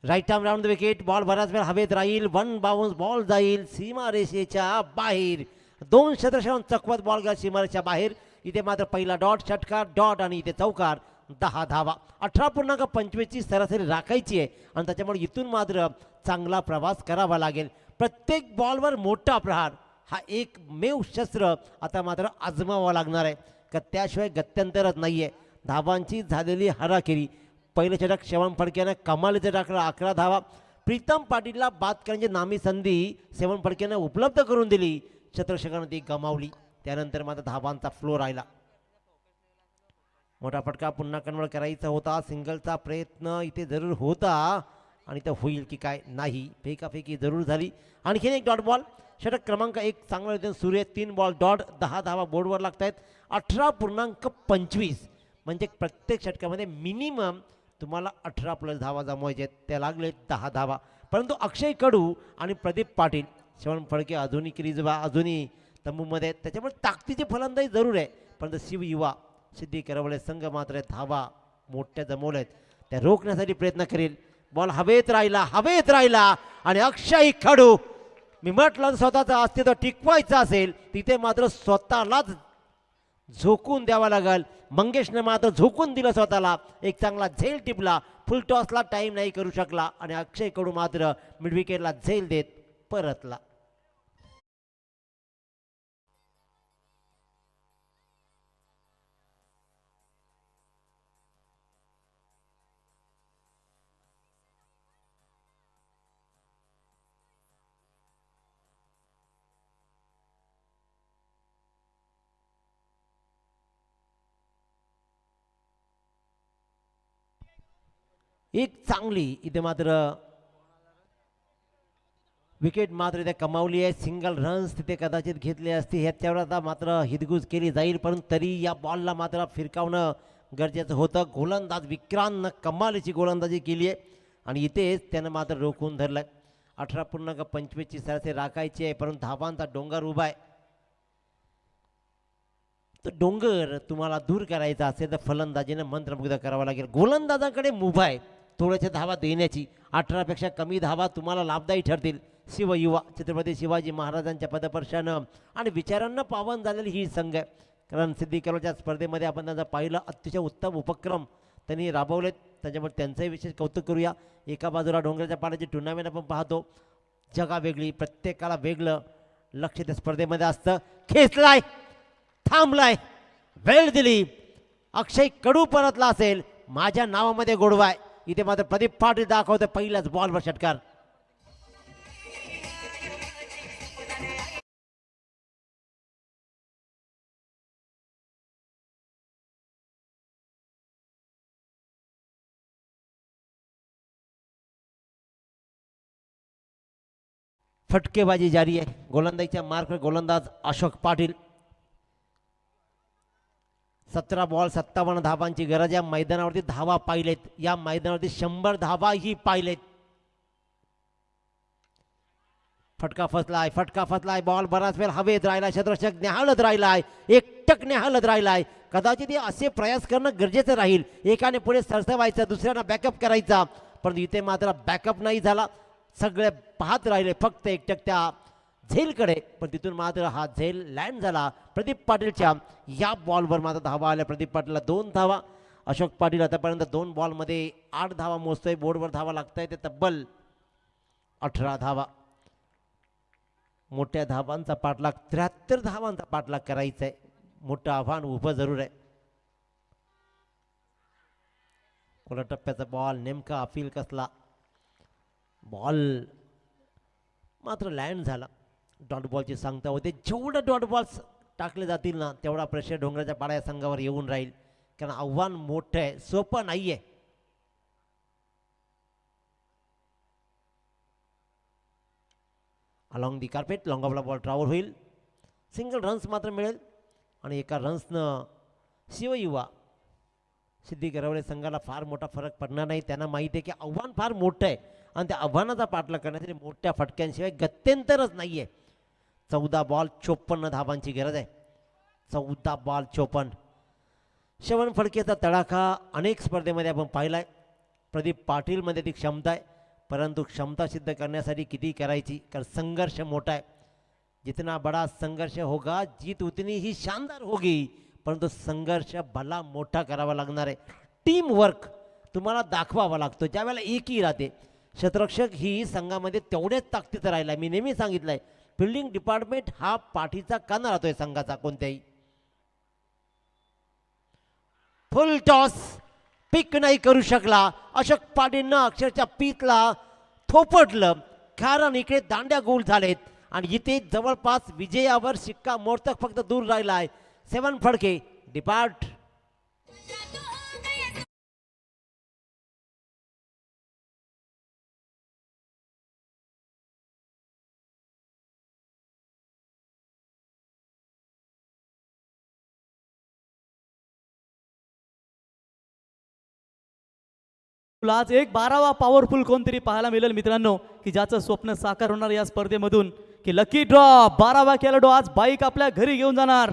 S6: Right arm round the wicket, ball बराच वेळ हवेत राहील. 1 बाउन्स बॉल जाईल सीमारेषेच्या बाहेर. 2 क्षेत्ररक्षक चकवत बॉल गेला सीमारेषेच्या बाहेर. इथे मात्र पहिला डॉट, षटकार, डॉट आणि इथे चौकार. 10 धावा. 18.25 सरासरी राखायची आहे आणि त्याच्यामुळे इथून मात्र चांगला प्रवास करावा लागेल. प्रत्येक बॉलवर मोठा प्रहार हा एकमेव शस्त्र आता मात्र आजमावा लागणार आहे, का त्याशिवाय गत्यंतरच नाही आहे. धावांची झालेली हराखेरी. पहिले षटक श्रवण फडकेनं कमालीचं टाकलं, 11 धावा. प्रीतम पाटीलला बाद करण्याची नामी संधी श्रवण फडकेनं उपलब्ध करून दिली, क्षेत्ररक्षकानं ती गमावली. त्यानंतर मात्र धावांचा फ्लो राहिला. मोठा फटका पुन्हा कन्वर्ट करायचा होता. सिंगलचा प्रयत्न इथे जरूर होता आणि ते होईल की काय नाही, फेकाफेकी जरूर झाली. आणखीन एक डॉट बॉल. षटक क्रमांक 1 चांगला होते सूर्य. 3 बॉल डॉट, 10 धावा बोर्डवर लागत आहेत. 18.25 म्हणजे प्रत्येक षटकामध्ये मिनिमम तुम्हाला 18+ धावा जमवायचे आहेत. त्या लागले 10 धावा. परंतु अक्षय कडू आणि प्रदीप पाटील, श्रवण फडके अजूनही क्रीजबा अजूनही तंबूमध्ये आहेत, त्याच्यामुळे ताकदीची फलंदाजी जरूर आहे. परंतु शिवयुवा सिद्धी करवले संघ मात्र धावा मोठ्या जमवल्या आहेत, त्या रोखण्यासाठी प्रयत्न करेल. बॉल हवेत राहिला आणि अक्षय कडू, मी म्हटलं स्वतःचं अस्तित्व टिकवायचं असेल तिथे मात्र स्वतःलाच झोकून द्यावा लागेल. मंगेशने मात्र झोकून दिलं स्वतःला. एक चांगला झेल टिपला, फुल टॉसला टाईम नाही करू शकला आणि अक्षय कडू मात्र मिड विकेटला झेल देत परतला. एक चांगली इथे मात्र विकेट मात्र इथे कमावली आहे. सिंगल रन्स तिथे कदाचित घेतले असते, ह्याच्यावर आता मात्र हिदगुज केली जाईल, परंतु तरी या बॉलला मात्र फिरकावणं गरजेचं होतं. गोलंदाज विक्रांतनं कमालीची गोलंदाजी केली आहे आणि इथेच त्यानं मात्र रोखून धरलं आहे. 18.25 सरासरी राखायची आहे, परंतु धावांचा डोंगर उभा आहे. तर डोंगर तुम्हाला दूर करायचा असेल तर फलंदाजीनं मंत्रमुग्ध करावं लागेल. गोलंदाजाकडे मुभा आहे थोड्याशा धावा देण्याची. 18पेक्षा कमी धावा तुम्हाला लाभदायी ठरतील. शिवयुवा छत्रपती शिवाजी महाराजांच्या पदपर्शानं आणि विचारांना पावन झालेली ही संघ आहे. कारण सिद्धी करवल्याच्या स्पर्धेमध्ये आपण त्यांचा पाहिलं, अतिशय उत्तम उपक्रम त्यांनी राबवलेत, त्याच्यामुळे त्यांचंही विशेष कौतुक करूया. एका बाजूला डोंगराच्या पाण्याची टुर्नामेंट आपण पाहतो, जगा वेगळी, प्रत्येकाला वेगळं लक्ष त्या स्पर्धेमध्ये असतं. खेचलाय, थांबलाय, वेळ दिली, अक्षय कडू परतला असेल, माझ्या नावामध्ये गोडवाय. इथे मात्र प्रदीप पाटील दाखवतो पहिल्याच बॉलवर षटकार. फटकेबाजी जारी आहे. गोलंदाजीच्या मार्कवर गोलंदाज अशोक पाटील. 17 बॉल 57 धावांची गरज. या मैदानावरती धावा पाहिलेत, या मैदानावरती 100 धावाही पाहिलेत. फटका फसलाय. बॉल बराच वेळ हवेत राहिला. क्षेत्ररक्षक न्याहाळत राहिलाय, एकटक न्याहाळत राहिलाय. कदाचित हे असे प्रयास करणं गरजेचं राहील. एकाने पुढे सरसवायचं, दुसऱ्याला बॅकअप करायचा, पण इथे मात्र बॅकअप नाही झाला. सगळे पाहत राहिले फक्त एकटक त्या झेलकडे, पण तिथून मात्र हा झेल लँड झाला. प्रदीप पाटीलच्या या बॉलवर मात्र धावा आल्या. प्रदीप पाटीलला 2 धावा. अशोक पाटील आतापर्यंत 2 बॉलमध्ये 8 धावा मोजतोय. बोर्डवर धावा लागताय ते तब्बल 18 धावा. मोठ्या धावांचा पाठलाग, 73 धावांचा पाठलाग करायचा आहे. मोठं आव्हान उभं जरूर आहे. कोणा टप्प्याचा बॉल नेमका अपील कसला. बॉल मात्र लँड झाला. डॉट बॉलची सांगता होते. जेवढं डॉट बॉल्स टाकले जातील ना तेवढा प्रेशर डोंगराच्या पाड्या संघावर येऊन राहील, कारण आव्हान मोठं आहे, सोपं नाही आहे. अलॉंग दी कार्पेट लॉंग ऑफला बॉल ट्रॅव्हल होईल. सिंगल रन्स मात्र मिळेल आणि एका रन्सनं शिवयुवा सिद्धी गरवले संघाला फार मोठा फरक पडणार नाही. त्यांना माहिती आहे की आव्हान फार मोठं आहे आणि त्या आव्हानाचा पाठलाग करण्यासाठी मोठ्या फटक्यांशिवाय गत्यंतरच नाही आहे. 14 बॉल 54 धावांची गरज आहे. 14 बॉल 54. श्रवण फडकेचा तडाखा अनेक स्पर्धेमध्ये आपण पाहिला आहे. प्रदीप पाटीलमध्ये ती क्षमता आहे, परंतु क्षमता सिद्ध करण्यासाठी किती करायची, कारण संघर्ष मोठा आहे. जितना बड़ा संघर्ष होगा जीत उतनी ही शानदार होगी, परंतु संघर्ष भला मोठा करावा लागणार आहे. टीम वर्क तुम्हाला दाखवावा लागतो. ज्यावेळेला एकी राहते, क्षेत्ररक्षक ही संघामध्ये तेवढेच ताकदीचं राहिला. मी नेहमी सांगितलं आहे, फिल्डिंग डिपार्टमेंट हा पाठीचा काना राहतोय संघाचा कोणत्याही. फुल टॉस पिक नाही करू शकला. अशोक पाटीलनं अक्षरशः पीतला थोपटलं, कारण इकडे दांड्या गोल झालेत आणि इथे जवळपास विजयावर शिक्का मोर्तक फक्त दूर राहिलाय. 7 फडके डिपार्ट.
S3: आज एक 12वा पॉवरफुल कोणतरी पाहायला मिळेल मित्रांनो, की ज्याचं स्वप्न साकार होणार या स्पर्धेमधून, की लकी ड्रॉ 12वा खेळाडू आज बाईक आपल्या घरी घेऊन जाणार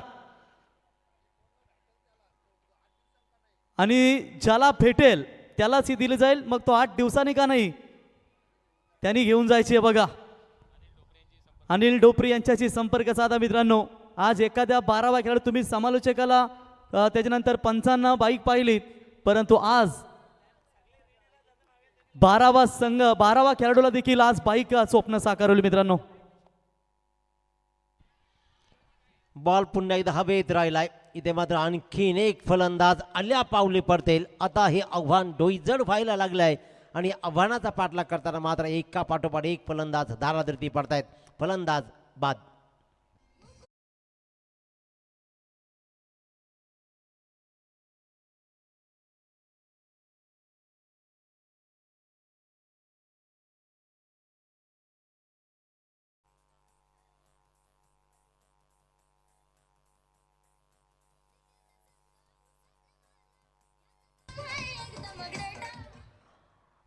S3: आणि ज्याला भेटेल त्यालाच ही दिली जाईल. मग तो 8 दिवसांनी का नाही त्यांनी घेऊन जायची आहे. बघा, अनिल डोपरी यांच्याशी संपर्क साधा मित्रांनो. आज एखाद्या 12वा खेळाडू तुम्ही समालोचकाला त्याच्यानंतर पंचांना बाईक पाहिलीत, परंतु आज 12वा खेळाडूला देखील आज बाईक स्वप्न साकारवली मित्रांनो.
S6: बॉल पुन्हा एकदा हवेत राहिलाय. इथे मात्र आणखीन एक फलंदाज आल्या पावली पडतील. आता हे आव्हान डोईजड व्हायला लागलंय आणि आव्हानाचा पाठलाग करताना मात्र एका पाठोपाठ एक फलंदाज धाराधरती पडतायत. फलंदाज बाद.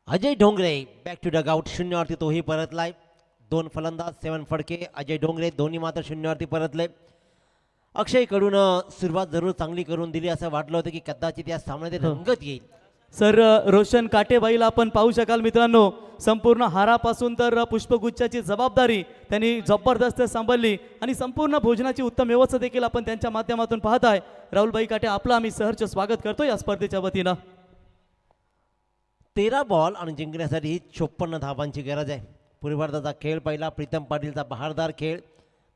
S6: Ajay Dongre back to dugout. शून्यावरती तोही परतलाय. 2 फलंदाज 7 फडके. अजय डोंगरे दोन्ही मात्र शून्यावरती परतले. अक्षय कडून सुरुवात जरूर चांगली करून दिली. असं वाटलं होतं की कदाचित या सामन्यात रंगत येईल.
S3: सर रोशन काटेबाईला आपण पाहू शकाल मित्रांनो. संपूर्ण हारापासून तर पुष्पगुच्छाची जबाबदारी त्यांनी जबरदस्त सांभाळली आणि संपूर्ण भोजनाची उत्तम व्यवस्था देखील आपण त्यांच्या माध्यमातून पाहत आहे. राहुलबाई काटे आपलं आम्ही सहर्ष स्वागत करतो या स्पर्धेच्या वतीनं.
S6: 13 बॉल आणि जिंकण्यासाठी ही 54 धावांची गरज आहे. पूर्वार्धाचा खेळ पहिला प्रीतम पाटीलचा बहारदार खेळ.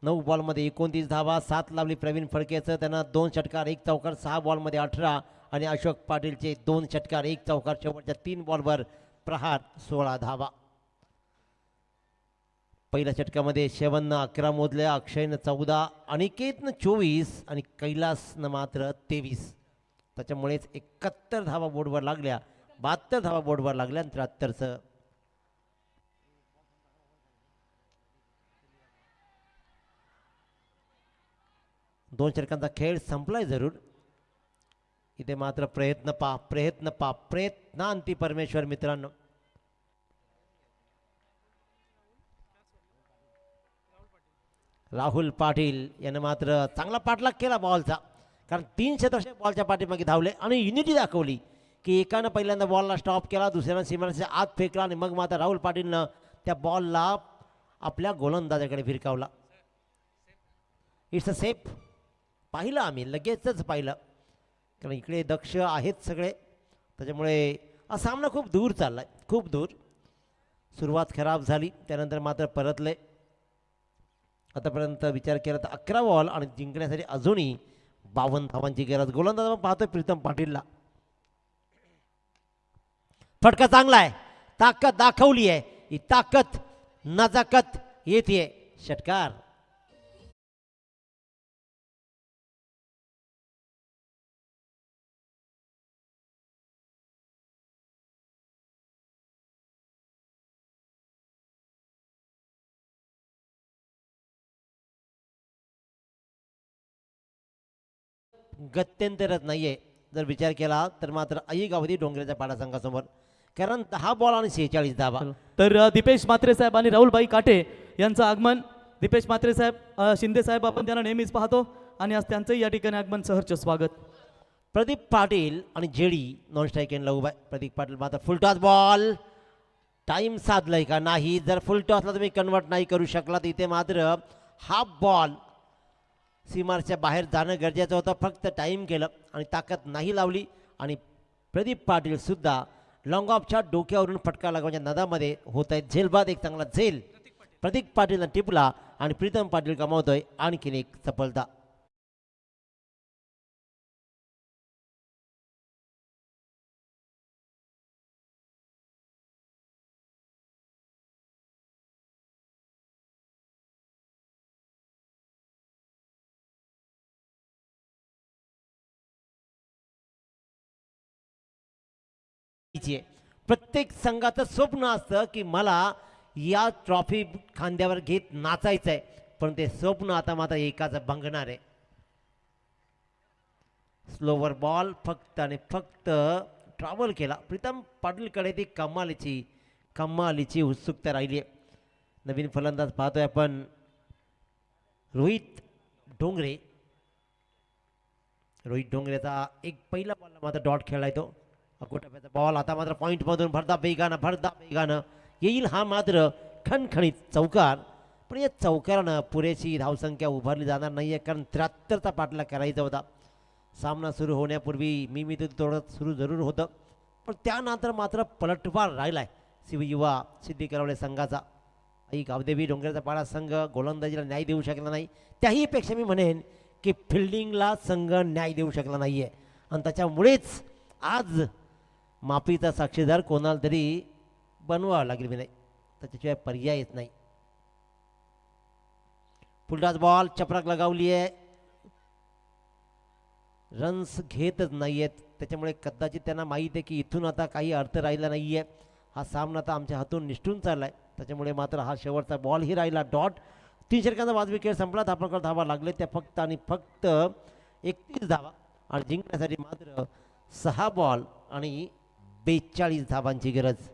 S6: 9 बॉलमध्ये 29 धावा. 7 लावली प्रवीण फडकेचं, त्यांना 2 षटकार 1 चौकार. 6 बॉलमध्ये 18 आणि अशोक पाटीलचे 2 षटकार 1 चौकार. शेवटच्या 3 बॉलवर प्रहार 16 धावा. पहिल्या षटकामध्ये शेवननं 11 मोजल्या, अक्षयनं 14, अनिकेतनं 24 आणि कैलासनं मात्र 23. त्याच्यामुळेच 71 धावा बोर्डवर लागल्या. 72 धावा बोर्डवर लागल्या आणि 73चं 2 षटकांचा खेळ संपलाय जरूर. इथे मात्र प्रयत्नांती परमेश्वर मित्रांनो. राहुल पाटील यानं मात्र चांगला पाठलाग केला बॉलचा, कारण 3 षटक बॉलच्या पाठीमागे धावले आणि युनिटी दाखवली की एकानं पहिल्यांदा बॉलला स्टॉप केला, दुसऱ्यानं सीमारेषेच्या आत फेकला आणि मग मात्र राहुल पाटीलनं त्या बॉलला आपल्या गोलंदाजाकडे फिरकावला. It's a safe. पाहिलं आम्ही लगेचच पाहिलं, कारण इकडे दक्ष आहेत सगळे, त्याच्यामुळे हा सामना खूप दूर चाललाय, खूप दूर. सुरुवात खराब झाली, त्यानंतर मात्र परतले. आतापर्यंत विचार केला तर 11 बॉल आणि जिंकण्यासाठी अजूनही 52 धावांची गरज. गोलंदाज आपण पाहतोय प्रीतम पाटीलला. फटका चांगला आहे, ताकद दाखवली आहे, ही ताकद नजाकत येते. षटकार. गत्यंतरच नाहीये जर विचार केला तर मात्र अय्यगावधी डोंगरेच्या पाडा संघासमोर, कारण 10 बॉल आणि 46 धावा.
S3: तर दीपेश म्हात्रे साहेब आणि राहुलभाई काटे यांचं आगमन. दीपेश म्हात्रे साहेब, शिंदे साहेब आपण त्यांना नेहमीच पाहतो आणि आज त्यांचंही या ठिकाणी आगमन. सहर्ष स्वागत.
S6: प्रदीप पाटील आणि जेडी नॉन स्ट्राईक एंडला उभा आहे. प्रदीप पाटील मात्र फुल टॉस बॉल. टाइम साधलाय का नाही, जर फुल टॉसला तुम्ही कन्वर्ट नाही करू शकला तर इथे मात्र हाफ बॉल सीमारच्या बाहेर जाणं गरजेचं होतं. फक्त टाईम केलं आणि ताकद नाही लावली आणि प्रदीप पाटील सुद्धा लॉंग ऑफच्या डोक्यावरून फटका लागवण्याच्या नदामध्ये होत आहेत. झेलबाद एक चांगला झेल प्रदीप पाटीलनं टिपला आणि प्रीतम पाटील कमावतोय आणखीन एक सफलता. प्रत्येक संघाचं स्वप्न असतं की मला या ट्रॉफी खांद्यावर घेत नाचायचं आहे, पण ते स्वप्न आता मात्र एकाचं भंगणार आहे. स्लोवर बॉल फक्त आणि फक्त ट्रॅव्हल केला. प्रीतम पाटीलकडे ती कमालीची उत्सुकता राहिली आहे. नवीन फलंदाज पाहतोय आपण रोहित डोंगरे. रोहित डोंगरेचा एक पहिला बॉलला मात्र डॉट खेळलाय तो. अकोटाप्याचा बॉल आता मात्र पॉईंटमधून भरदा वेगानं येईल. हा मात्र खणखणीत चौकार, पण या चौकारानं पुरेशी धावसंख्या उभारली जाणार नाही आहे, कारण 73चा पाठलाग करायचा होता. सामना सुरू होण्यापूर्वी मी थोडं सुरू जरूर होतं, पण त्यानंतर मात्र पलटवार राहिलाय युवा सिद्धी करवले संघाचा. आई गावदेवी डोंगराचा पाडा संघ गोलंदाजीला न्याय देऊ शकला नाही. त्याहीपेक्षा मी म्हणेन की फिल्डिंगला संघ न्याय देऊ शकला नाही आहे, आणि त्याच्यामुळेच आज माफीचा साक्षीदार कोणाला तरी बनवावं लागेल. मी नाही त्याच्याशिवाय पर्यायच नाही. फुलटॉस बॉल चपराक लगावली आहे, रन्स घेतच नाही आहेत. त्याच्यामुळे कदाचित त्यांना माहीत आहे की इथून आता काही अर्थ राहिला नाही आहे. हा सामना आता आमच्या हातून निष्ठून चालला आहे. त्याच्यामुळे मात्र हा शेवटचा बॉलही राहिला. डॉट. 3 षटकांचा वाजवी खेळ संपला. धावांकडे धावा लागले त्या फक्त आणि फक्त 31 धावा, आणि जिंकण्यासाठी मात्र 6 बॉल आणि 42 धावांची गरज.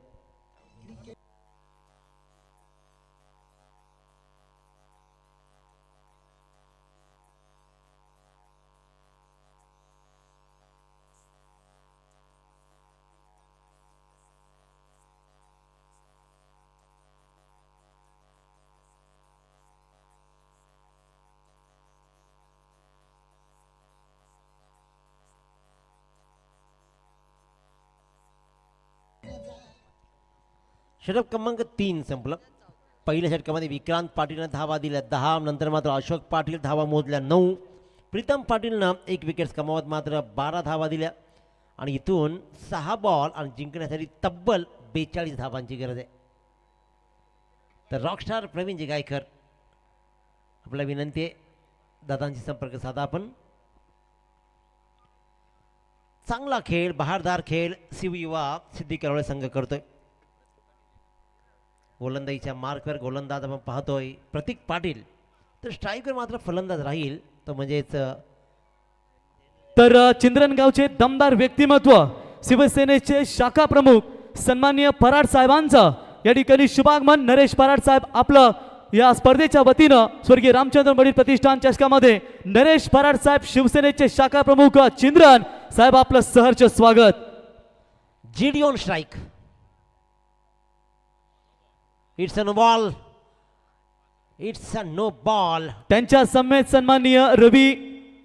S6: षटक क्रमांक 3 संपलं. पहिल्या षटकामध्ये विक्रांत पाटीलनं धावा दिल्या 10, नंतर मात्र अशोक पाटील धावा मोजल्या 9. प्रीतम पाटीलनं 1 विकेट्स कमावत मात्र 12 धावा दिल्या, आणि इथून 6 बॉल आणि जिंकण्यासाठी तब्बल 42 धावांची गरज आहे. तर रॉकस्टार प्रवीणजी गायकर आपला विनंती आहे, दादांशी संपर्क साधा आपण. चांगला खेळ, बहारदार खेळ युवा सिद्धी करवळे संघ करतोय. गोलंदाजीच्या मार्कवर गोलंदाज आपण पाहतोय प्रतीक पाटील. तर स्ट्राईकवर मात्र फलंदाज राहील तो म्हणजेच
S3: तर चिंद्रनगावचे दमदार व्यक्तिमत्व शिवसेनेचे शाखा प्रमुख सन्माननीय पराड साहेबांचं या ठिकाणी शुभागमन. नरेश पराड साहेब आपलं या स्पर्धेच्या वतीनं स्वर्गीय रामचंद्र बडील प्रतिष्ठान चषकामध्ये नरेश पराड साहेब शिवसेनेचे शाखा प्रमुख चिंद्रन साहेब आपलं सहर्ष स्वागत.
S6: GD on strike. It's a no ball. It's a no ball.
S3: त्यांच्या समेत सन्माननीय रवी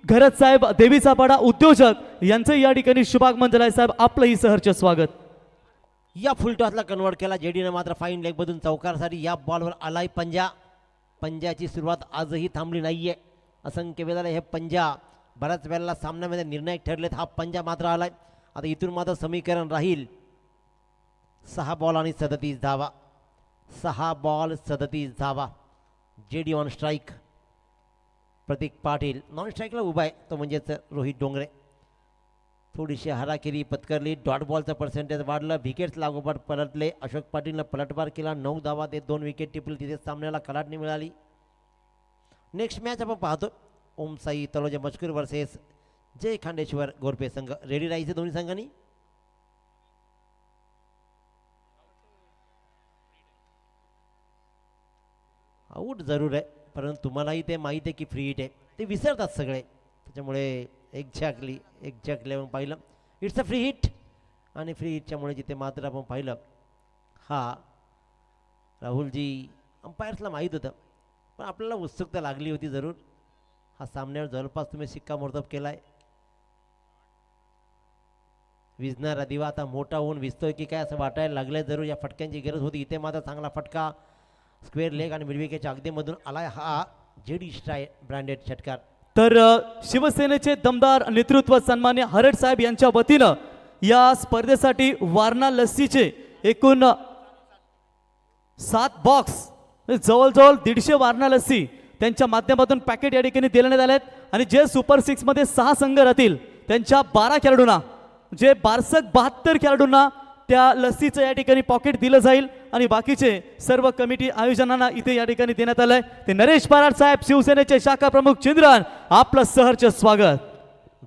S3: घरत साहेब देवीचा पाडा उद्योजक यांचं या ठिकाणी शुभागमन झालंय. साहेब आपलंही सहर्ष स्वागत.
S6: या फुलटॉसला कन्वर्ट केला जेडीने मात्र फाईन लेग मधून चौकारसाठी या बॉलवर आलाय पंजा. पंजाची सुरुवात आजही थांबली नाहीये. असंख्य वेळेला हे पंजा बऱ्याच वेळेला सामन्यामध्ये निर्णायक ठरलेत. हा पंजा मात्र आलाय. आता इथून मात्र समीकरण राहील 6 बॉल आणि 37 धावा. 6 बॉल 37 धावा. JD on strike. Prateek Patil non स्ट्राईकला उभा आहे, तो म्हणजेच रोहित डोंगरे. थोडीशी हाराकिरी पत्करली. डॉट बॉलचं पर्सेंटेज वाढलं. विकेट्स लागोपाठ पलटले. अशोक पाटीलनं पलटवार केला. 9 धावा ते 2 विकेट टिपली. तिथे सामन्याला कलाटणी मिळाली. नेक्स्ट मॅच आपण पाहतो ओम साई तलोजा मजकूर वर्सेस जय खांडेश्वर गोरपे संघ. रेडी राहायचे दोन्ही संघांनी. आऊट जरूर आहे, परंतु तुम्हालाही ते माहीत आहे की फ्री हिट आहे. ते विसरतात सगळे, त्याच्यामुळे एक्झॅक्टली आपण पाहिलं इट्स अ फ्री हिट. आणि फ्री हिटच्यामुळे जिथे मात्र आपण पाहिलं हा राहुलजी अंपायर्सला माहीत होतं, पण आपल्याला उत्सुकता लागली होती जरूर. हा सामन्यावर जवळपास तुम्ही शिक्कामोर्तब केला आहे. विजणारा दिवा आता मोठा होऊन विजतोय की काय असं वाटायला लागलंय. जरूर या फटक्यांची गरज होती. इथे मात्र चांगला फटका स्क्वेअर लेग आणि मिडविकेटच्या अगदीमधून आलाय हा जेडी स्ट्राय ब्रँडेड षटकार.
S3: तर शिवसेनेचे दमदार नेतृत्व सन्मान्य हरड साहेब यांच्या वतीनं या स्पर्धेसाठी वारणा लस्सीचे एकूण 7 बॉक्स जवळजवळ 150 वारणा लस्सी त्यांच्या माध्यमातून पॅकेट या ठिकाणी देण्यात आले आहेत. आणि जे सुपर 6 मध्ये 6 संघ राहतील त्यांच्या 12 खेळाडूंना, जे बारसक 72 खेळाडूंना त्या लस्सीचं या ठिकाणी पॉकेट दिलं जाईल. आणि बाकीचे सर्व कमिटी आयोजनांना इथे या ठिकाणी देण्यात आलंय. ते नरेश पराड साहेब शिवसेनेचे शाखा प्रमुख चिंद्रन आपलं सहर्ष स्वागत.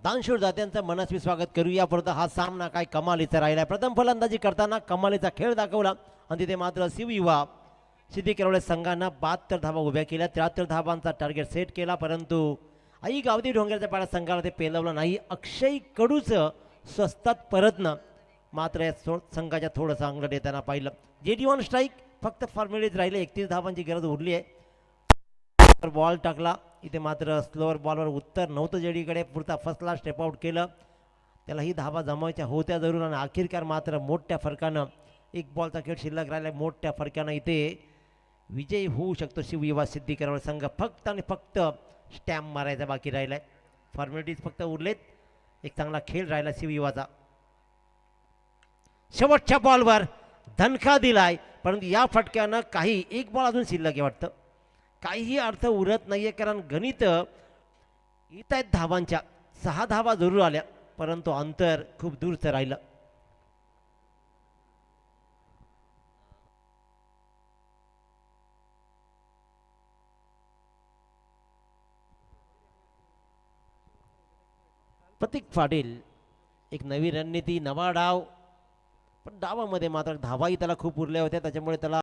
S6: दानशूर दात्यांचं मनस्वी स्वागत करूया. परंतु हा सामना काय कमालीचा राहिला. प्रथम फलंदाजी करताना कमालीचा खेळ दाखवला आणि तिथे मात्र शिवयुवा सिद्धी केरवळे संघानं 72 धावा उभ्या केल्या. 73 धावांचा टार्गेट सेट केला, परंतु आई गावदी डोंगरच्या पाड्या संघाला ते पेलवलं नाही. अक्षय कडूचं स्वस्तात परतनं मात्र या संघाच्या थोडंसं अंगलट येताना पाहिलं. JD on strike. फक्त फॉर्मॅलिटीज राहिले. 31 धावांची गरज उरली आहे. बॉल टाकला. इथे मात्र स्लोअर बॉलवर उत्तर नव्हतं जेडीकडे. पुरता फसला. स्टेप आउट केलं. त्यालाही धावा जमावायच्या होत्या जरूर. आणि अखेरकार मात्र मोठ्या फरकानं 1 बॉलचा खेळ शिल्लक राहिला. मोठ्या फरकानं इथे विजयी होऊ शकतो शिवयुवा सिद्धी केरवळ संघ. फक्त आणि फक्त स्टॅम्प मारायचा बाकी राहिला आहे. फॉर्मॅलिटीज फक्त उरलेत. एक चांगला खेळ राहिला शिवयुवाचा. शेवटच्या बॉलवर धनका दिलाय, परंतु या फटक्यानं काही 1 बॉल अजून शिल्लक आहे वाटतं. काहीही अर्थ उरत नाहीये, कारण गणित येत आहेत धावांच्या. 6 धावा जरूर आल्या, परंतु अंतर खूप दूरचं राहिलं. प्रतीक पाटील एक नवी रणनीती, नवा डाव, पण डावामध्ये मात्र धावाही त्याला खूप उरल्या होत्या, त्याच्यामुळे त्याला